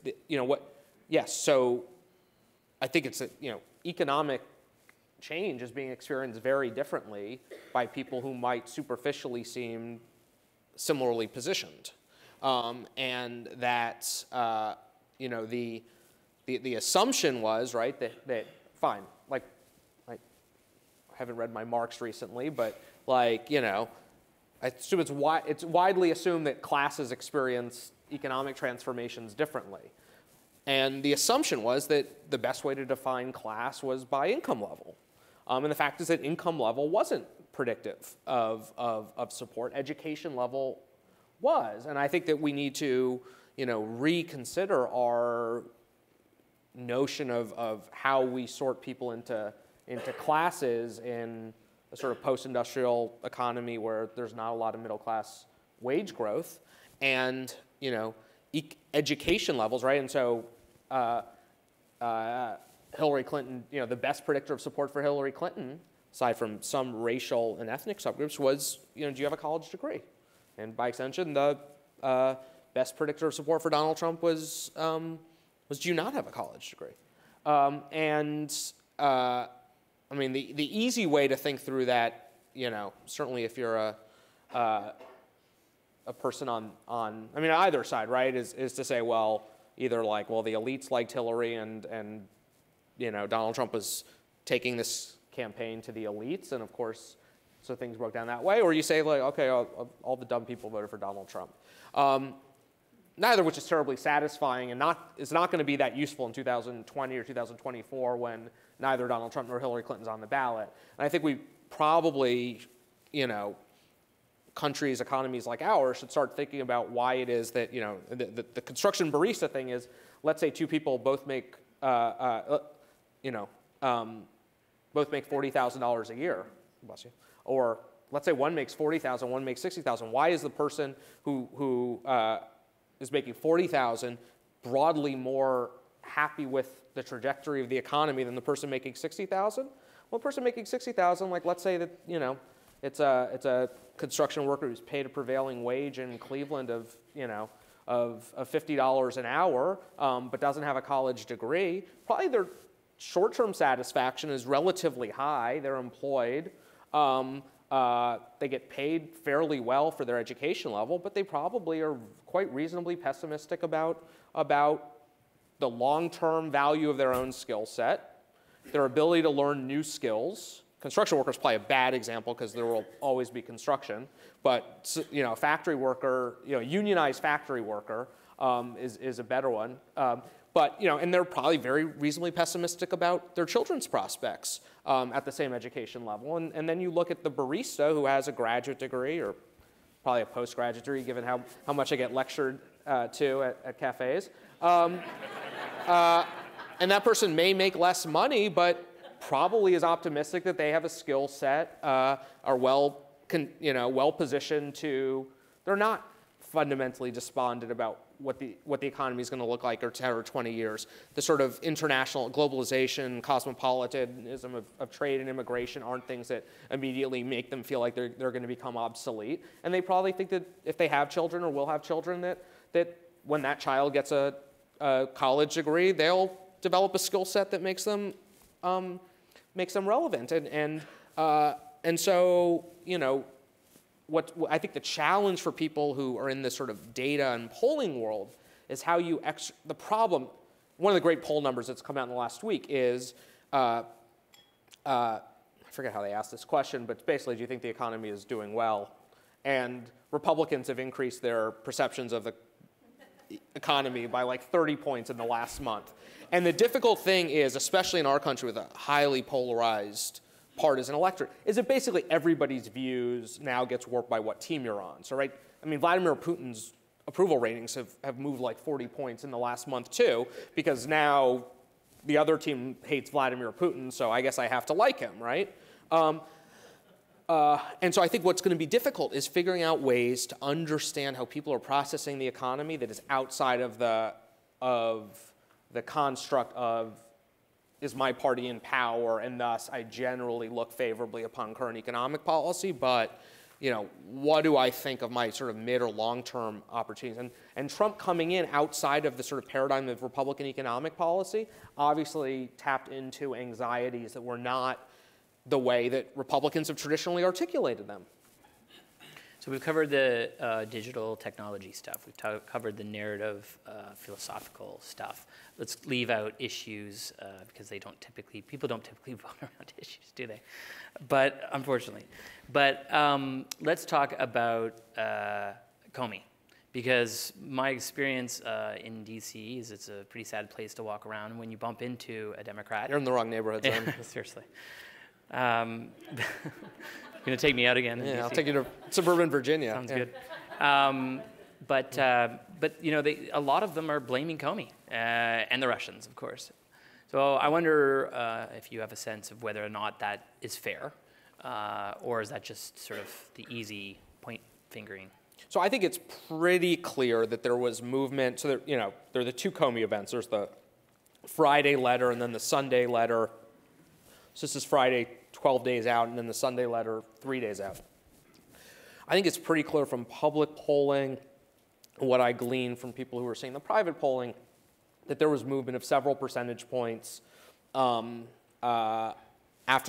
yes, so I think it's economic change is being experienced very differently by people who might superficially seem similarly positioned. And that, the assumption was, right, that fine, like, I haven't read my Marx recently, but I assume it's widely assumed that classes experience economic transformations differently. And the assumption was that the best way to define class was by income level. And the fact is that income level wasn't predictive of support. Education level was. And I think that we need to, reconsider our notion of how we sort people into classes in a sort of post-industrial economy where there's not a lot of middle-class wage growth, and education levels, right? And so Hillary Clinton, the best predictor of support for Hillary Clinton, aside from some racial and ethnic subgroups, was do you have a college degree? And by extension, the best predictor of support for Donald Trump was do you not have a college degree? The easy way to think through that, certainly if you're a person on either side, right, is to say, well, either the elites liked Hillary and Donald Trump was taking this campaign to the elites, and of course, so things broke down that way, or you say, okay, all the dumb people voted for Donald Trump. Neither of which is terribly satisfying, and is not going to be that useful in 2020 or 2024 when neither Donald Trump nor Hillary Clinton's on the ballot. And I think we probably, countries, economies like ours should start thinking about why it is that, the construction barista thing is, let's say 2 people both make, both make $40,000 a year, bless you, or let's say one makes $40,000, one makes $60,000. Why is the person who is making $40,000 broadly more happy with the trajectory of the economy than the person making 60,000. Well, the person making 60,000, like let's say that, you know, it's a construction worker who's paid a prevailing wage in Cleveland of, you know, of $50 an hour, but doesn't have a college degree. Probably their short-term satisfaction is relatively high. They're employed. They get paid fairly well for their education level, but they probably are quite reasonably pessimistic about the long-term value of their own skill set, their ability to learn new skills. Construction worker is probably a bad example because there will always be construction, but you know, factory worker, you know, unionized factory worker is a better one. But you know, and they're probably very reasonably pessimistic about their children's prospects at the same education level. And then you look at the barista who has a graduate degree or probably a postgraduate degree, given how much I get lectured to at cafes. And that person may make less money, but probably is optimistic that they have a skill set, are well positioned to. They're not fundamentally despondent about what the economy is going to look like in 10 or 20 years. The sort of international globalization, cosmopolitanism of trade and immigration aren't things that immediately make them feel like they're going to become obsolete. And they probably think that if they have children or will have children, that when that child gets a college degree, they'll develop a skill set that makes them relevant. And so, you know, what I think the challenge for people who are in this sort of data and polling world is how you the problem. One of the great poll numbers that's come out in the last week is I forget how they asked this question, but basically, do you think the economy is doing well? And Republicans have increased their perceptions of the economy by like 30 points in the last month. And the difficult thing is, especially in our country with a highly polarized partisan electorate, is that basically everybody's views now gets warped by what team you're on. So, right, I mean, Vladimir Putin's approval ratings have moved like 40 points in the last month too, because now the other team hates Vladimir Putin, so I guess I have to like him, right? And so I think what's going to be difficult is figuring out ways to understand how people are processing the economy that is outside of the construct of, is my party in power, and thus I generally look favorably upon current economic policy, but you know, what do I think of my sort of mid or long-term opportunities? And Trump coming in outside of the sort of paradigm of Republican economic policy obviously tapped into anxieties that were not the way that Republicans have traditionally articulated them. So we've covered the digital technology stuff. We've covered the narrative, philosophical stuff. Let's leave out issues because people don't typically vote around issues, do they? But unfortunately. But let's talk about Comey, because my experience in DC is it's a pretty sad place to walk around when you bump into a Democrat. You're in the wrong neighborhood, son. Seriously. Going to take me out again? Yeah, I'll take you to suburban Virginia. Sounds good. But you know, a lot of them are blaming Comey and the Russians, of course. So I wonder if you have a sense of whether or not that is fair, or is that just sort of the easy point fingering? So I think it's pretty clear that there was movement. So there, you know, there are the two Comey events. There's the Friday letter and then the Sunday letter. So this is Friday 12 days out, and then the Sunday letter 3 days out. I think it's pretty clear from public polling, what I glean from people who are seeing the private polling, that there was movement of several percentage points after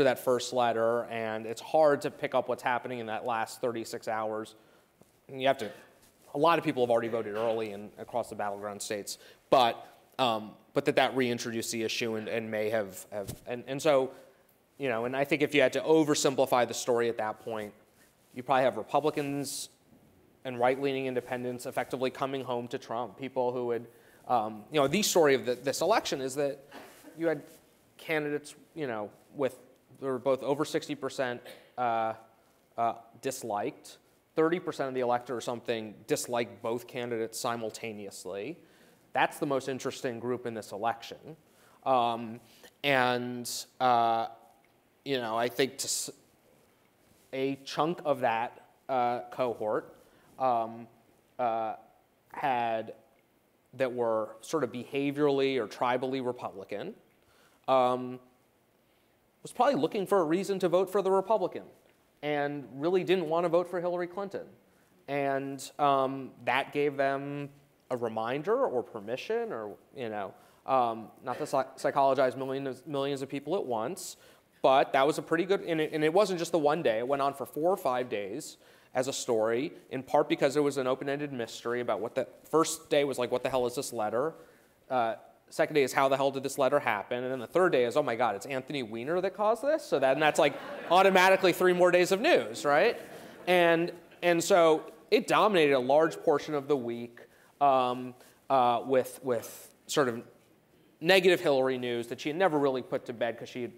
that first letter, and it's hard to pick up what's happening in that last 36 hours. You have to. A lot of people have already voted early across the battleground states, but that reintroduced the issue and may have and so. You know, and I think if you had to oversimplify the story at that point, you probably have Republicans and right-leaning independents effectively coming home to Trump. People who would, you know, the story of this election is that you had candidates, you know, they were both over 60% disliked, 30% of the electorate or something disliked both candidates simultaneously. That's the most interesting group in this election, you know, I think a chunk of that cohort had that were sort of behaviorally or tribally Republican was probably looking for a reason to vote for the Republican and really didn't want to vote for Hillary Clinton. And that gave them a reminder or permission or, not to psychologize millions of people at once, but that was a pretty good, and it wasn't just the one day. It went on for 4 or 5 days as a story, in part because there was an open-ended mystery about what the first day was like, what the hell is this letter? Second day is, how the hell did this letter happen? And then the third day is, oh my God, it's Anthony Weiner that caused this? So that's like automatically 3 more days of news, right? And so it dominated a large portion of the week with sort of negative Hillary news that she had never really put to bed because she had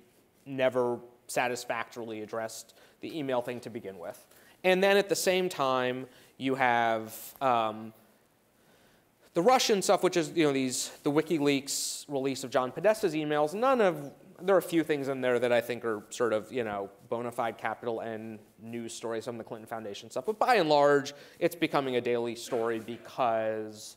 never satisfactorily addressed the email thing to begin with. And then at the same time, you have the Russian stuff, which is the WikiLeaks release of John Podesta's emails. There are a few things in there that I think are sort of bona fide capital N news stories, some of the Clinton Foundation stuff. But by and large, it's becoming a daily story because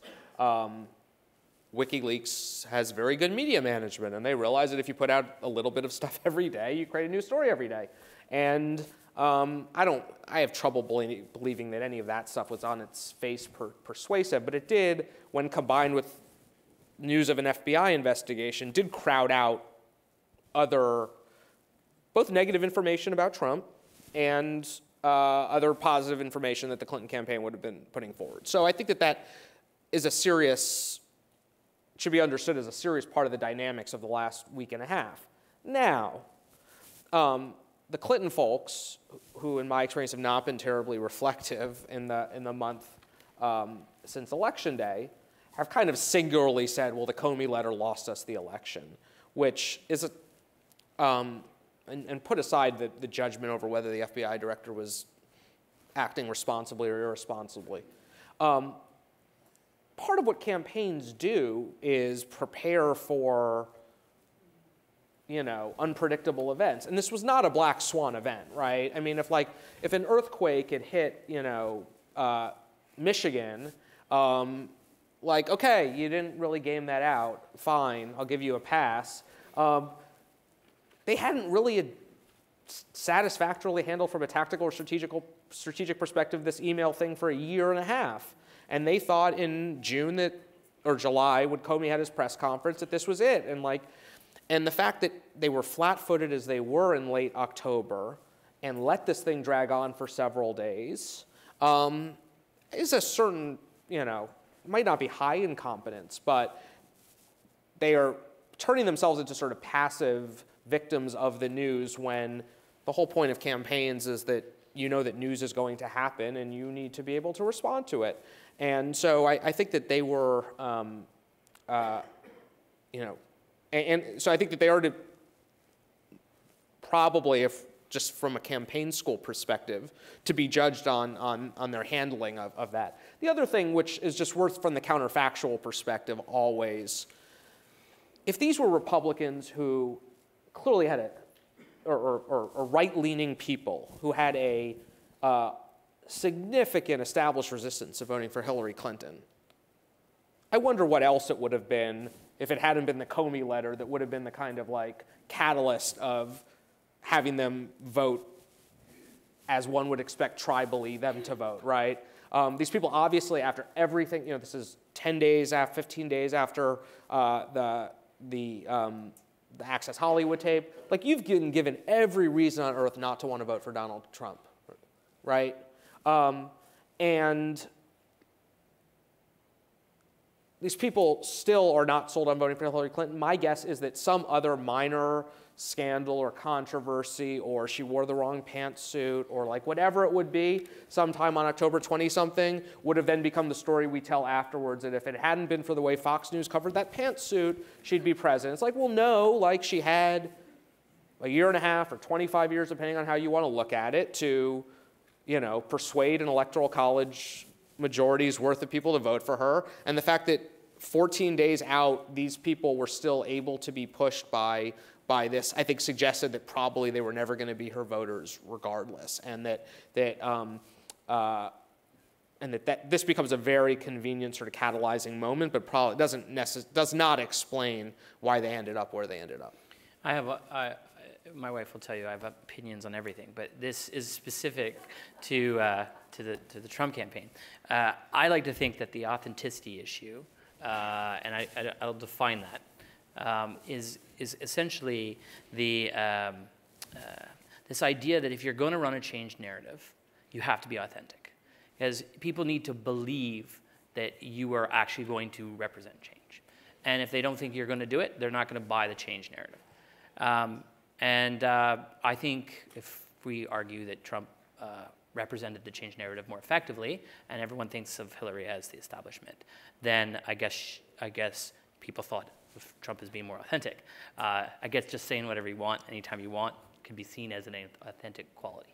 WikiLeaks has very good media management, and they realize that if you put out a little bit of stuff every day, you create a new story every day. And I have trouble believing that any of that stuff was on its face persuasive, but it did, when combined with news of an FBI investigation, did crowd out other, both negative information about Trump and other positive information that the Clinton campaign would have been putting forward. So I think that is should be understood as a serious part of the dynamics of the last week and a half. Now, the Clinton folks, who in my experience have not been terribly reflective in the month since Election Day, have kind of singularly said, well, the Comey letter lost us the election, which is and put aside the judgment over whether the FBI director was acting responsibly or irresponsibly. Part of what campaigns do is prepare for unpredictable events. And this was not a black swan event, right? I mean, if an earthquake had hit, Michigan, okay, you didn't really game that out, fine, I'll give you a pass. They hadn't really satisfactorily handled from a tactical or strategic perspective this email thing for a year and a half. And they thought in June or July, when Comey had his press conference, that this was it. And the fact that they were flat-footed as they were in late October and let this thing drag on for several days is a certain, might not be high incompetence, but they are turning themselves into sort of passive victims of the news when the whole point of campaigns is that that news is going to happen and you need to be able to respond to it. And so I think that they were, and so I think that they are to probably, if just from a campaign school perspective, to be judged on their handling of that. The other thing, which is just worth from the counterfactual perspective always, if these were Republicans who clearly had or right-leaning people who had a significant established resistance to voting for Hillary Clinton, I wonder what else it would have been if it hadn't been the Comey letter that would have been the kind of catalyst of having them vote as one would expect tribally them to vote, right? These people obviously, after everything, this is 10 days, 15 days after the Access Hollywood tape, you've been given every reason on earth not to want to vote for Donald Trump, right? And these people still are not sold on voting for Hillary Clinton. My guess is that some other minor scandal or controversy, or she wore the wrong pantsuit, or whatever it would be, sometime on October 20-something, would have then become the story we tell afterwards, that if it hadn't been for the way Fox News covered that pantsuit, she'd be president. It's well, no, she had a year and a half or 25 years, depending on how you want to look at it, to, persuade an electoral college majority's worth of people to vote for her. And the fact that 14 days out, these people were still able to be pushed by this, I think, suggested that probably they were never going to be her voters regardless, and that and that this becomes a very convenient sort of catalyzing moment, but probably does not explain why they ended up where they ended up. My wife will tell you I have opinions on everything, but this is specific to the Trump campaign. I like to think that the authenticity issue, and I'll define that, is essentially the this idea that if you're going to run a change narrative, you have to be authentic, because people need to believe that you are actually going to represent change, and if they don't think you're going to do it, they're not going to buy the change narrative. I think if we argue that Trump represented the change narrative more effectively, and everyone thinks of Hillary as the establishment, then I guess people thought of Trump as being more authentic. I guess just saying whatever you want, anytime you want, can be seen as an authentic quality.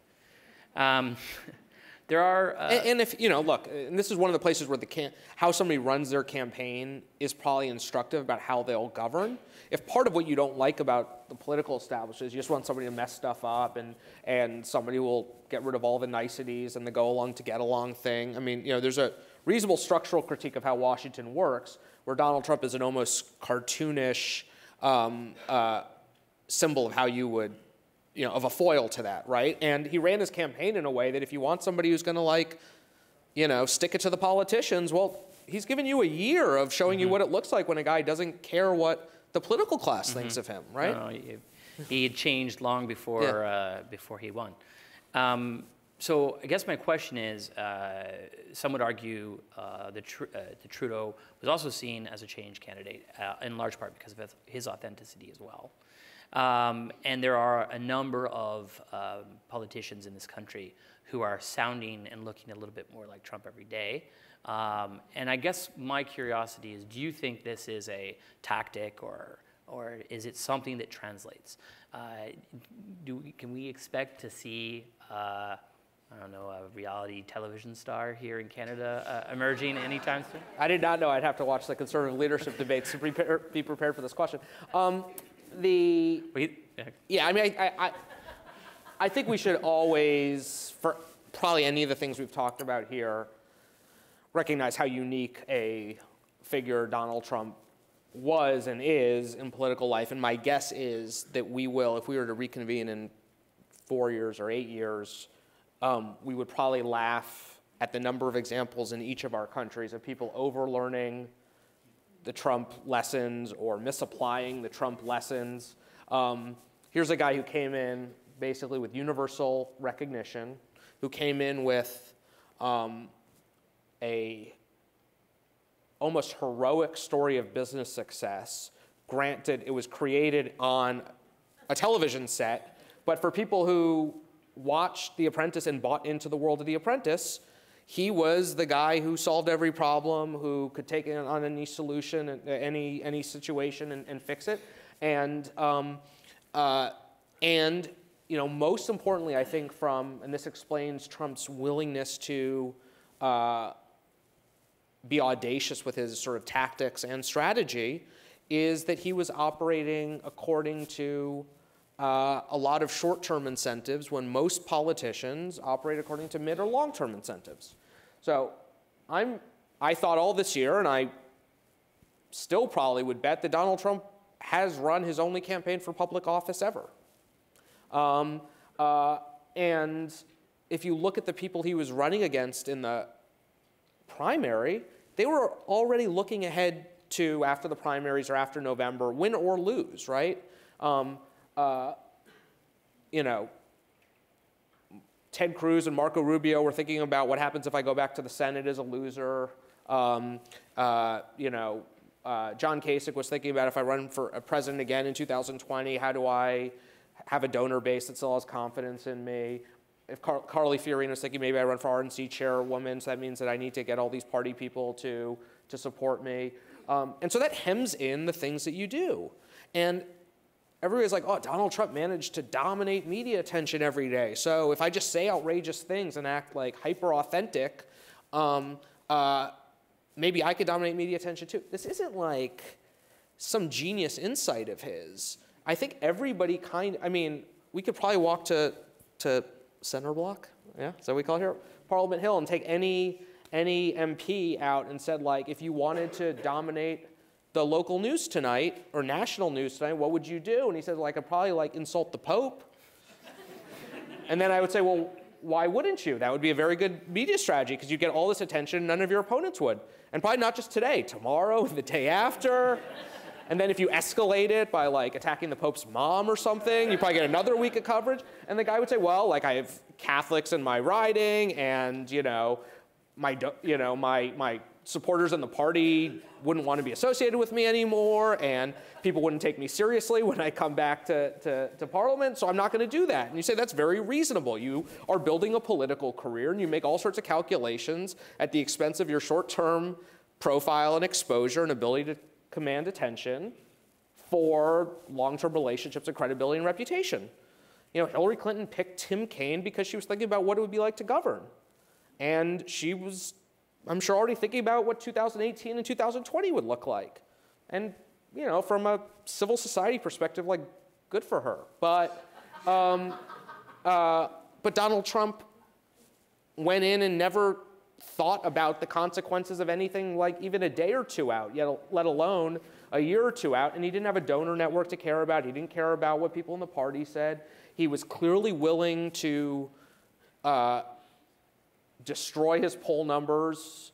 There are, and if look, and this is one of the places where how somebody runs their campaign is probably instructive about how they'll govern. If part of what you don't like about the political establishment is you just want somebody to mess stuff up, and somebody will get rid of all the niceties and the go along to get along thing. I mean, there's a reasonable structural critique of how Washington works, where Donald Trump is an almost cartoonish symbol of how you would. Of a foil to that, right? And he ran his campaign in a way that if you want somebody who's going to stick it to the politicians, well, he's given you a year of showing you what it looks like when a guy doesn't care what the political class thinks of him, right? No, he had changed long before before he won. So I guess my question is, some would argue that Trudeau was also seen as a change candidate in large part because of his authenticity as well. And there are a number of politicians in this country who are sounding and looking a little bit more like Trump every day. And I guess my curiosity is, do you think this is a tactic or is it something that translates? Can we expect to see, I don't know, a reality television star here in Canada emerging anytime soon? I did not know I'd have to watch the conservative leadership debates to be prepared for this question. I think we should always, for probably any of the things we've talked about here, recognize how unique a figure Donald Trump was and is in political life. And my guess is that we will, if we were to reconvene in 4 years or 8 years, we would probably laugh at the number of examples in each of our countries of people overlearning the Trump lessons or misapplying the Trump lessons. Here's a guy who came in basically with universal recognition, who came in with a almost heroic story of business success. Granted, it was created on a television set, but for people who watched The Apprentice and bought into the world of The Apprentice, he was the guy who solved every problem, who could take it on any solution, any situation, and fix it. And most importantly, I think and this explains Trump's willingness to be audacious with his sort of tactics and strategy, is that he was operating according to a lot of short-term incentives when most politicians operate according to mid or long-term incentives. So I thought all this year, and I still probably would bet that Donald Trump has run his only campaign for public office ever. And if you look at the people he was running against in the primary, they were already looking ahead to after the primaries or after November, win or lose, right? Ted Cruz and Marco Rubio were thinking about what happens if I go back to the Senate as a loser. John Kasich was thinking about if I run for a president again in 2020, how do I have a donor base that still has confidence in me? If Carly Fiorina was thinking maybe I run for RNC chairwoman, so that means that I need to get all these party people to support me. And so that hems in the things that you do. And everybody's like, oh, Donald Trump managed to dominate media attention every day. So if I just say outrageous things and act like hyper-authentic, maybe I could dominate media attention too. This isn't like some genius insight of his. I think everybody we could probably walk to Center Block, yeah, is that what we call it here? Parliament Hill, and take any any MP out and said, like, if you wanted to dominate the local news tonight or national news tonight, what would you do? And he said, like, I'd probably like insult the Pope. And then I would say, well, why wouldn't you? That would be a very good media strategy because you'd get all this attention, none of your opponents would. And probably not just today, tomorrow, the day after. And then if you escalate it by like attacking the Pope's mom or something, you probably get another week of coverage. And the guy would say, well, like I have Catholics in my riding, and my supporters in the party wouldn't want to be associated with me anymore, and people wouldn't take me seriously when I come back to Parliament, so I'm not going to do that. And you say that's very reasonable. You are building a political career, and you make all sorts of calculations at the expense of your short-term profile and exposure and ability to command attention for long-term relationships and credibility and reputation. Hillary Clinton picked Tim Kaine because she was thinking about what it would be like to govern. And she was, I'm sure, already thinking about what 2018 and 2020 would look like. And, from a civil society perspective, like, good for her. But Donald Trump went in and never thought about the consequences of anything like even a day or two out, let alone a year or two out. And he didn't have a donor network to care about. He didn't care about what people in the party said. He was clearly willing to destroy his poll numbers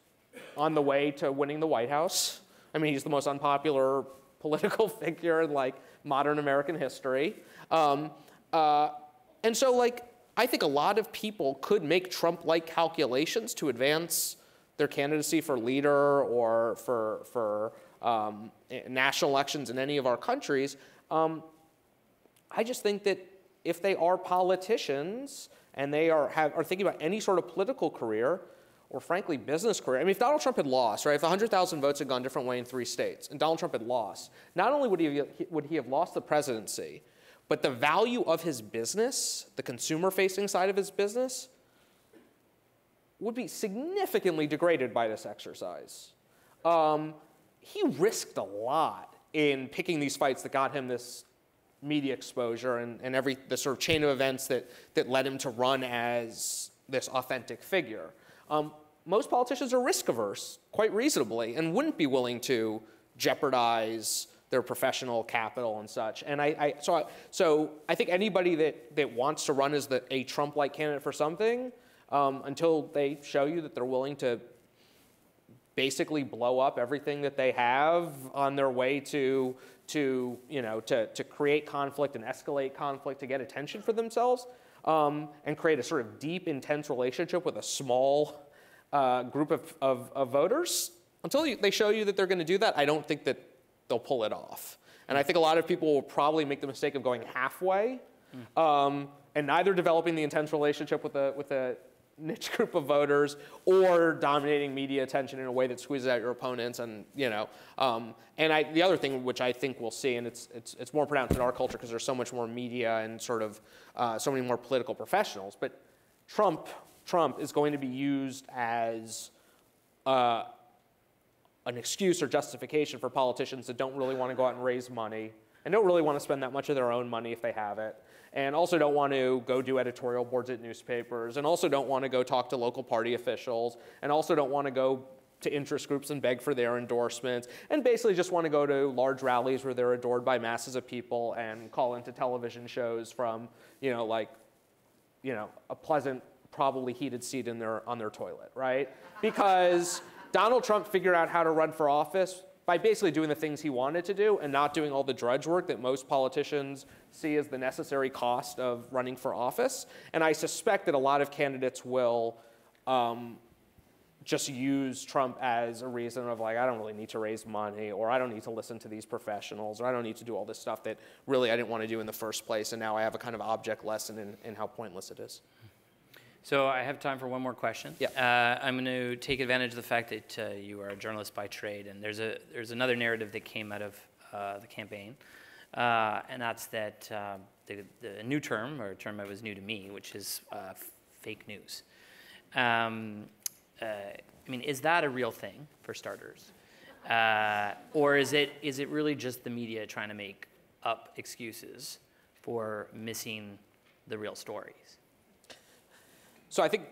on the way to winning the White House. I mean, he's the most unpopular political figure in like modern American history. And so like, I think a lot of people could make Trump-like calculations to advance their candidacy for leader or for national elections in any of our countries. I just think that if they are politicians and they are thinking about any sort of political career or frankly business career, I mean, if Donald Trump had lost, right, if 100,000 votes had gone a different way in 3 states and Donald Trump had lost, not only would he have lost the presidency, but the value of his business, the consumer-facing side of his business, would be significantly degraded by this exercise. He risked a lot in picking these fights that got him this media exposure and the sort of chain of events that led him to run as this authentic figure. Most politicians are risk-averse, quite reasonably, and wouldn't be willing to jeopardize their professional capital and such. And so I think anybody that wants to run as a Trump-like candidate for something, until they show you that they're willing to basically blow up everything that they have on their way to create conflict and escalate conflict to get attention for themselves, and create a sort of deep, intense relationship with a small group of voters, until they show you that they're going to do that, I don't think that they'll pull it off. And I think a lot of people will probably make the mistake of going halfway, and neither developing the intense relationship with a niche group of voters or dominating media attention in a way that squeezes out your opponents. And the other thing which I think we'll see, and it's more pronounced in our culture because there's so much more media and sort of so many more political professionals, but Trump is going to be used as an excuse or justification for politicians that don't really want to go out and raise money and don't really want to spend that much of their own money if they have it, and also don't want to go do editorial boards at newspapers, and also don't want to go talk to local party officials, and also don't want to go to interest groups and beg for their endorsements, and basically just want to go to large rallies where they're adored by masses of people and call into television shows from, a pleasant, probably heated seat on their toilet, right? Because Donald Trump figured out how to run for office by basically doing the things he wanted to do and not doing all the drudge work that most politicians see as the necessary cost of running for office. And I suspect that a lot of candidates will just use Trump as a reason of like, I don't really need to raise money, or I don't need to listen to these professionals, or I don't need to do all this stuff that really I didn't want to do in the first place, and now I have a kind of object lesson in how pointless it is. So I have time for one more question. Yeah. I'm going to take advantage of the fact that you are a journalist by trade, and there's another narrative that came out of the campaign, and that's that the new term, or a term that was new to me, which is fake news. Is that a real thing, for starters? Or is it really just the media trying to make up excuses for missing the real stories? So I think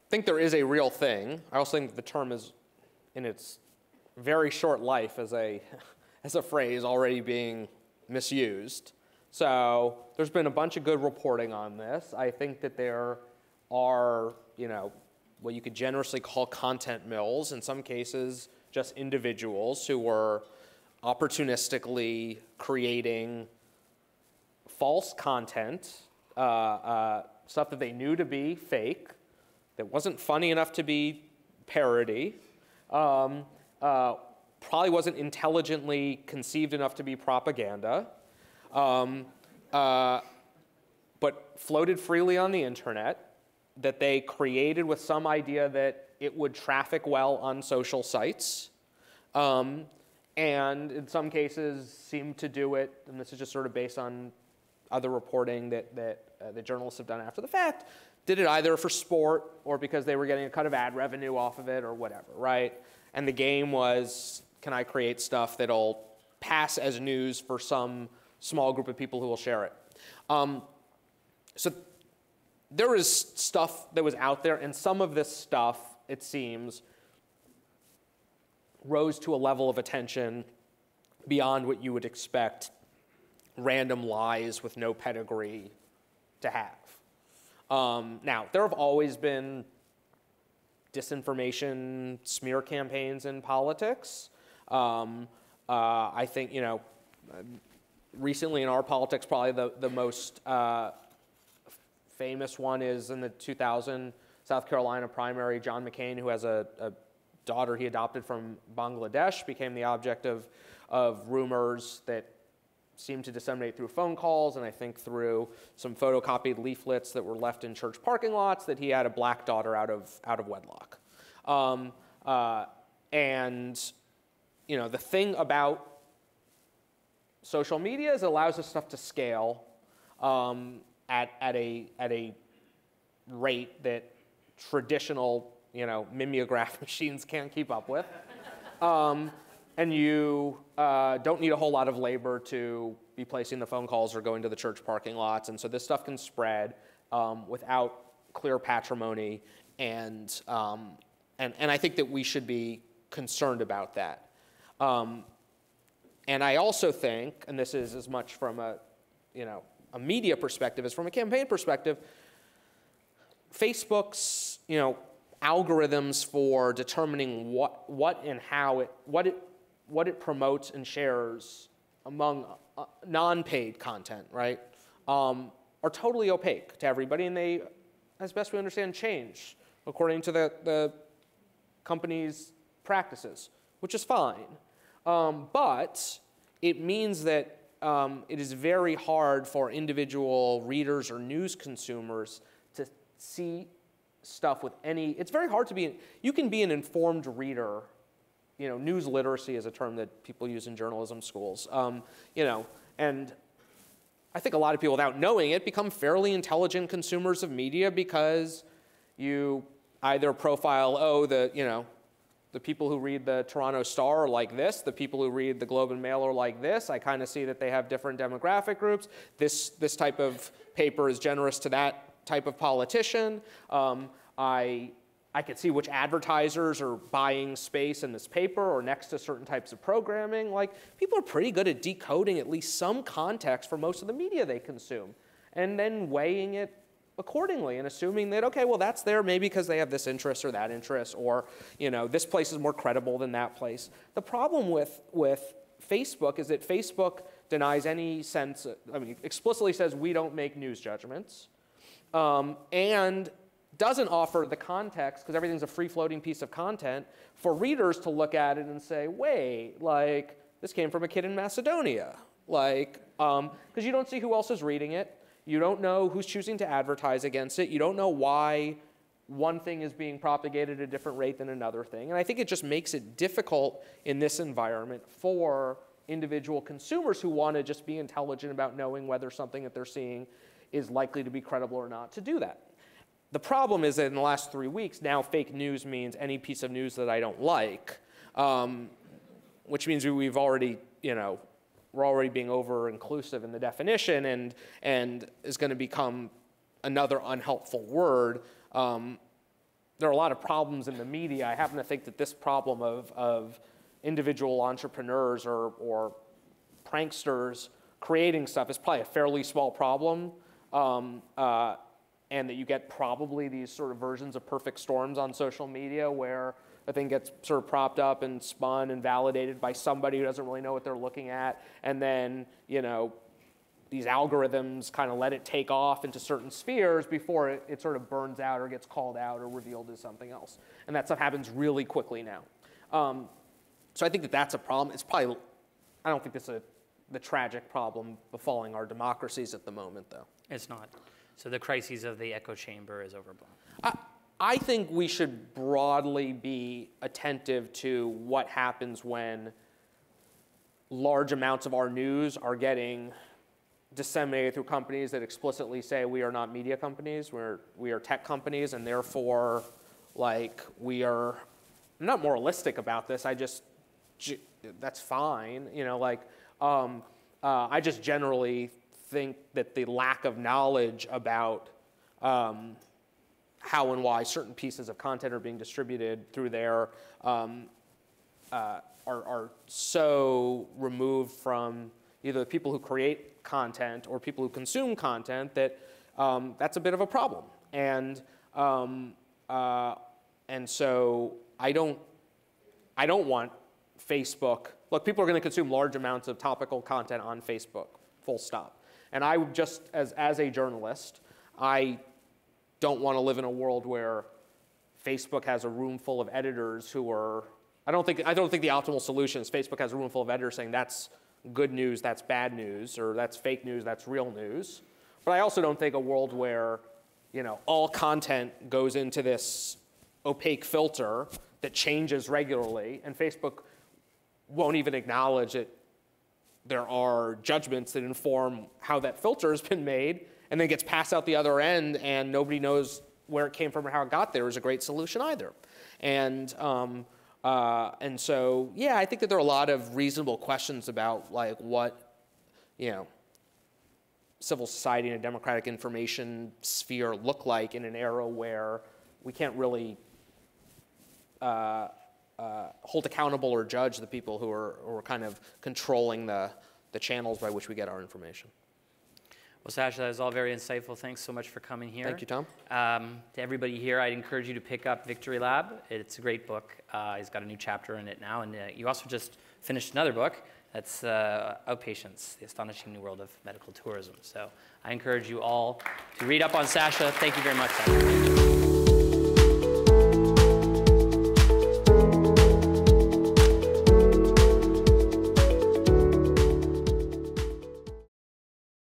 think there is a real thing. I also think the term is, in its very short life as a phrase, already being misused. So there's been a bunch of good reporting on this. I think that there are, what you could generously call content mills, in some cases just individuals who were opportunistically creating false content, stuff that they knew to be fake, that wasn't funny enough to be parody, probably wasn't intelligently conceived enough to be propaganda, but floated freely on the internet, that they created with some idea that it would traffic well on social sites, and in some cases seemed to do it, and this is just sort of based on other reporting that the journalists have done after the fact, did it either for sport or because they were getting a cut of ad revenue off of it or whatever, right? And the game was, can I create stuff that'll pass as news for some small group of people who will share it? So there was stuff that was out there, and some of this stuff, it seems, rose to a level of attention beyond what you would expect random lies with no pedigree to have. Now, there have always been disinformation smear campaigns in politics. I think, recently in our politics, probably the most famous one is in the 2000 South Carolina primary. John McCain, who has a daughter he adopted from Bangladesh, became the object of rumors that seemed to disseminate through phone calls and I think through some photocopied leaflets that were left in church parking lots that he had a black daughter out of wedlock. And the thing about social media is it allows this stuff to scale at a rate that traditional mimeograph machines can't keep up with. And you don't need a whole lot of labor to be placing the phone calls or going to the church parking lots. And so this stuff can spread without clear patrimony. And I think that we should be concerned about that. And I also think, and this is as much from a media perspective as from a campaign perspective, Facebook's algorithms for determining what and how what it promotes and shares among non-paid content, right, are totally opaque to everybody, and they, as best we understand, change according to the company's practices, which is fine. But it means that it is very hard for individual readers or news consumers to see stuff with any, it's very hard to be, you can be an informed reader. News literacy is a term that people use in journalism schools. And I think a lot of people, without knowing it, become fairly intelligent consumers of media because you either profile, the people who read the Toronto Star are like this, the people who read the Globe and Mail are like this. I kind of see that they have different demographic groups. This type of paper is generous to that type of politician. I could see which advertisers are buying space in this paper or next to certain types of programming. Like, people are pretty good at decoding at least some context for most of the media they consume and then weighing it accordingly and assuming that, okay, well, that's there maybe because they have this interest or that interest, or, this place is more credible than that place. The problem with Facebook is that Facebook denies any sense, explicitly says we don't make news judgments, and doesn't offer the context, because everything's a free-floating piece of content, for readers to look at it and say, wait, this came from a kid in Macedonia. Because you don't see who else is reading it. You don't know who's choosing to advertise against it. You don't know why one thing is being propagated at a different rate than another thing. And I think it just makes it difficult in this environment for individual consumers who want to just be intelligent about knowing whether something that they're seeing is likely to be credible or not to do that. The problem is that in the last 3 weeks, now fake news means any piece of news that I don't like, which means we've already, we're already being over-inclusive in the definition and is going to become another unhelpful word. there are a lot of problems in the media. I happen to think that this problem of individual entrepreneurs or pranksters creating stuff is probably a fairly small problem, and that you get probably these sort of versions of perfect storms on social media where a thing gets sort of propped up and spun and validated by somebody who doesn't really know what they're looking at, and then, you know, these algorithms kind of let it take off into certain spheres before it sort of burns out or gets called out or revealed as something else. And that stuff happens really quickly now. So I think that that's a problem. It's probably, I don't think this is the tragic problem befalling our democracies at the moment, though. It's not. So the crises of the echo chamber is overblown. I think we should broadly be attentive to what happens when large amounts of our news are getting disseminated through companies that explicitly say we are not media companies, we are tech companies, and therefore, like, I'm not moralistic about this, that's fine, you know, like, I just generally think that the lack of knowledge about how and why certain pieces of content are being distributed through there are so removed from either the people who create content or people who consume content that that's a bit of a problem. And so I don't want Facebook. Look, people are going to consume large amounts of topical content on Facebook, full stop. And I would just, as a journalist, I don't want to live in a world where Facebook has a room full of editors who are, I don't think the optimal solution is Facebook has a room full of editors saying that's good news, that's bad news, or that's fake news, that's real news. But I also don't think a world where, you know, all content goes into this opaque filter that changes regularly, and Facebook won't even acknowledge that there are judgments that inform how that filter has been made, and then gets passed out the other end, and nobody knows where it came from or how it got there, is a great solution either. And so, yeah, I think that there are a lot of reasonable questions about, like, what, you know, civil society and a democratic information sphere look like in an era where we can't really hold accountable or judge the people who are kind of controlling the channels by which we get our information. Well, Sasha, that was all very insightful. Thanks so much for coming here. Thank you, Tom. To everybody here, I'd encourage you to pick up Victory Lab. It's a great book. He's got a new chapter in it now. And you also just finished another book. That's Outpatients, The Astonishing New World of Medical Tourism. So I encourage you all to read up on Sasha. Thank you very much, Sasha.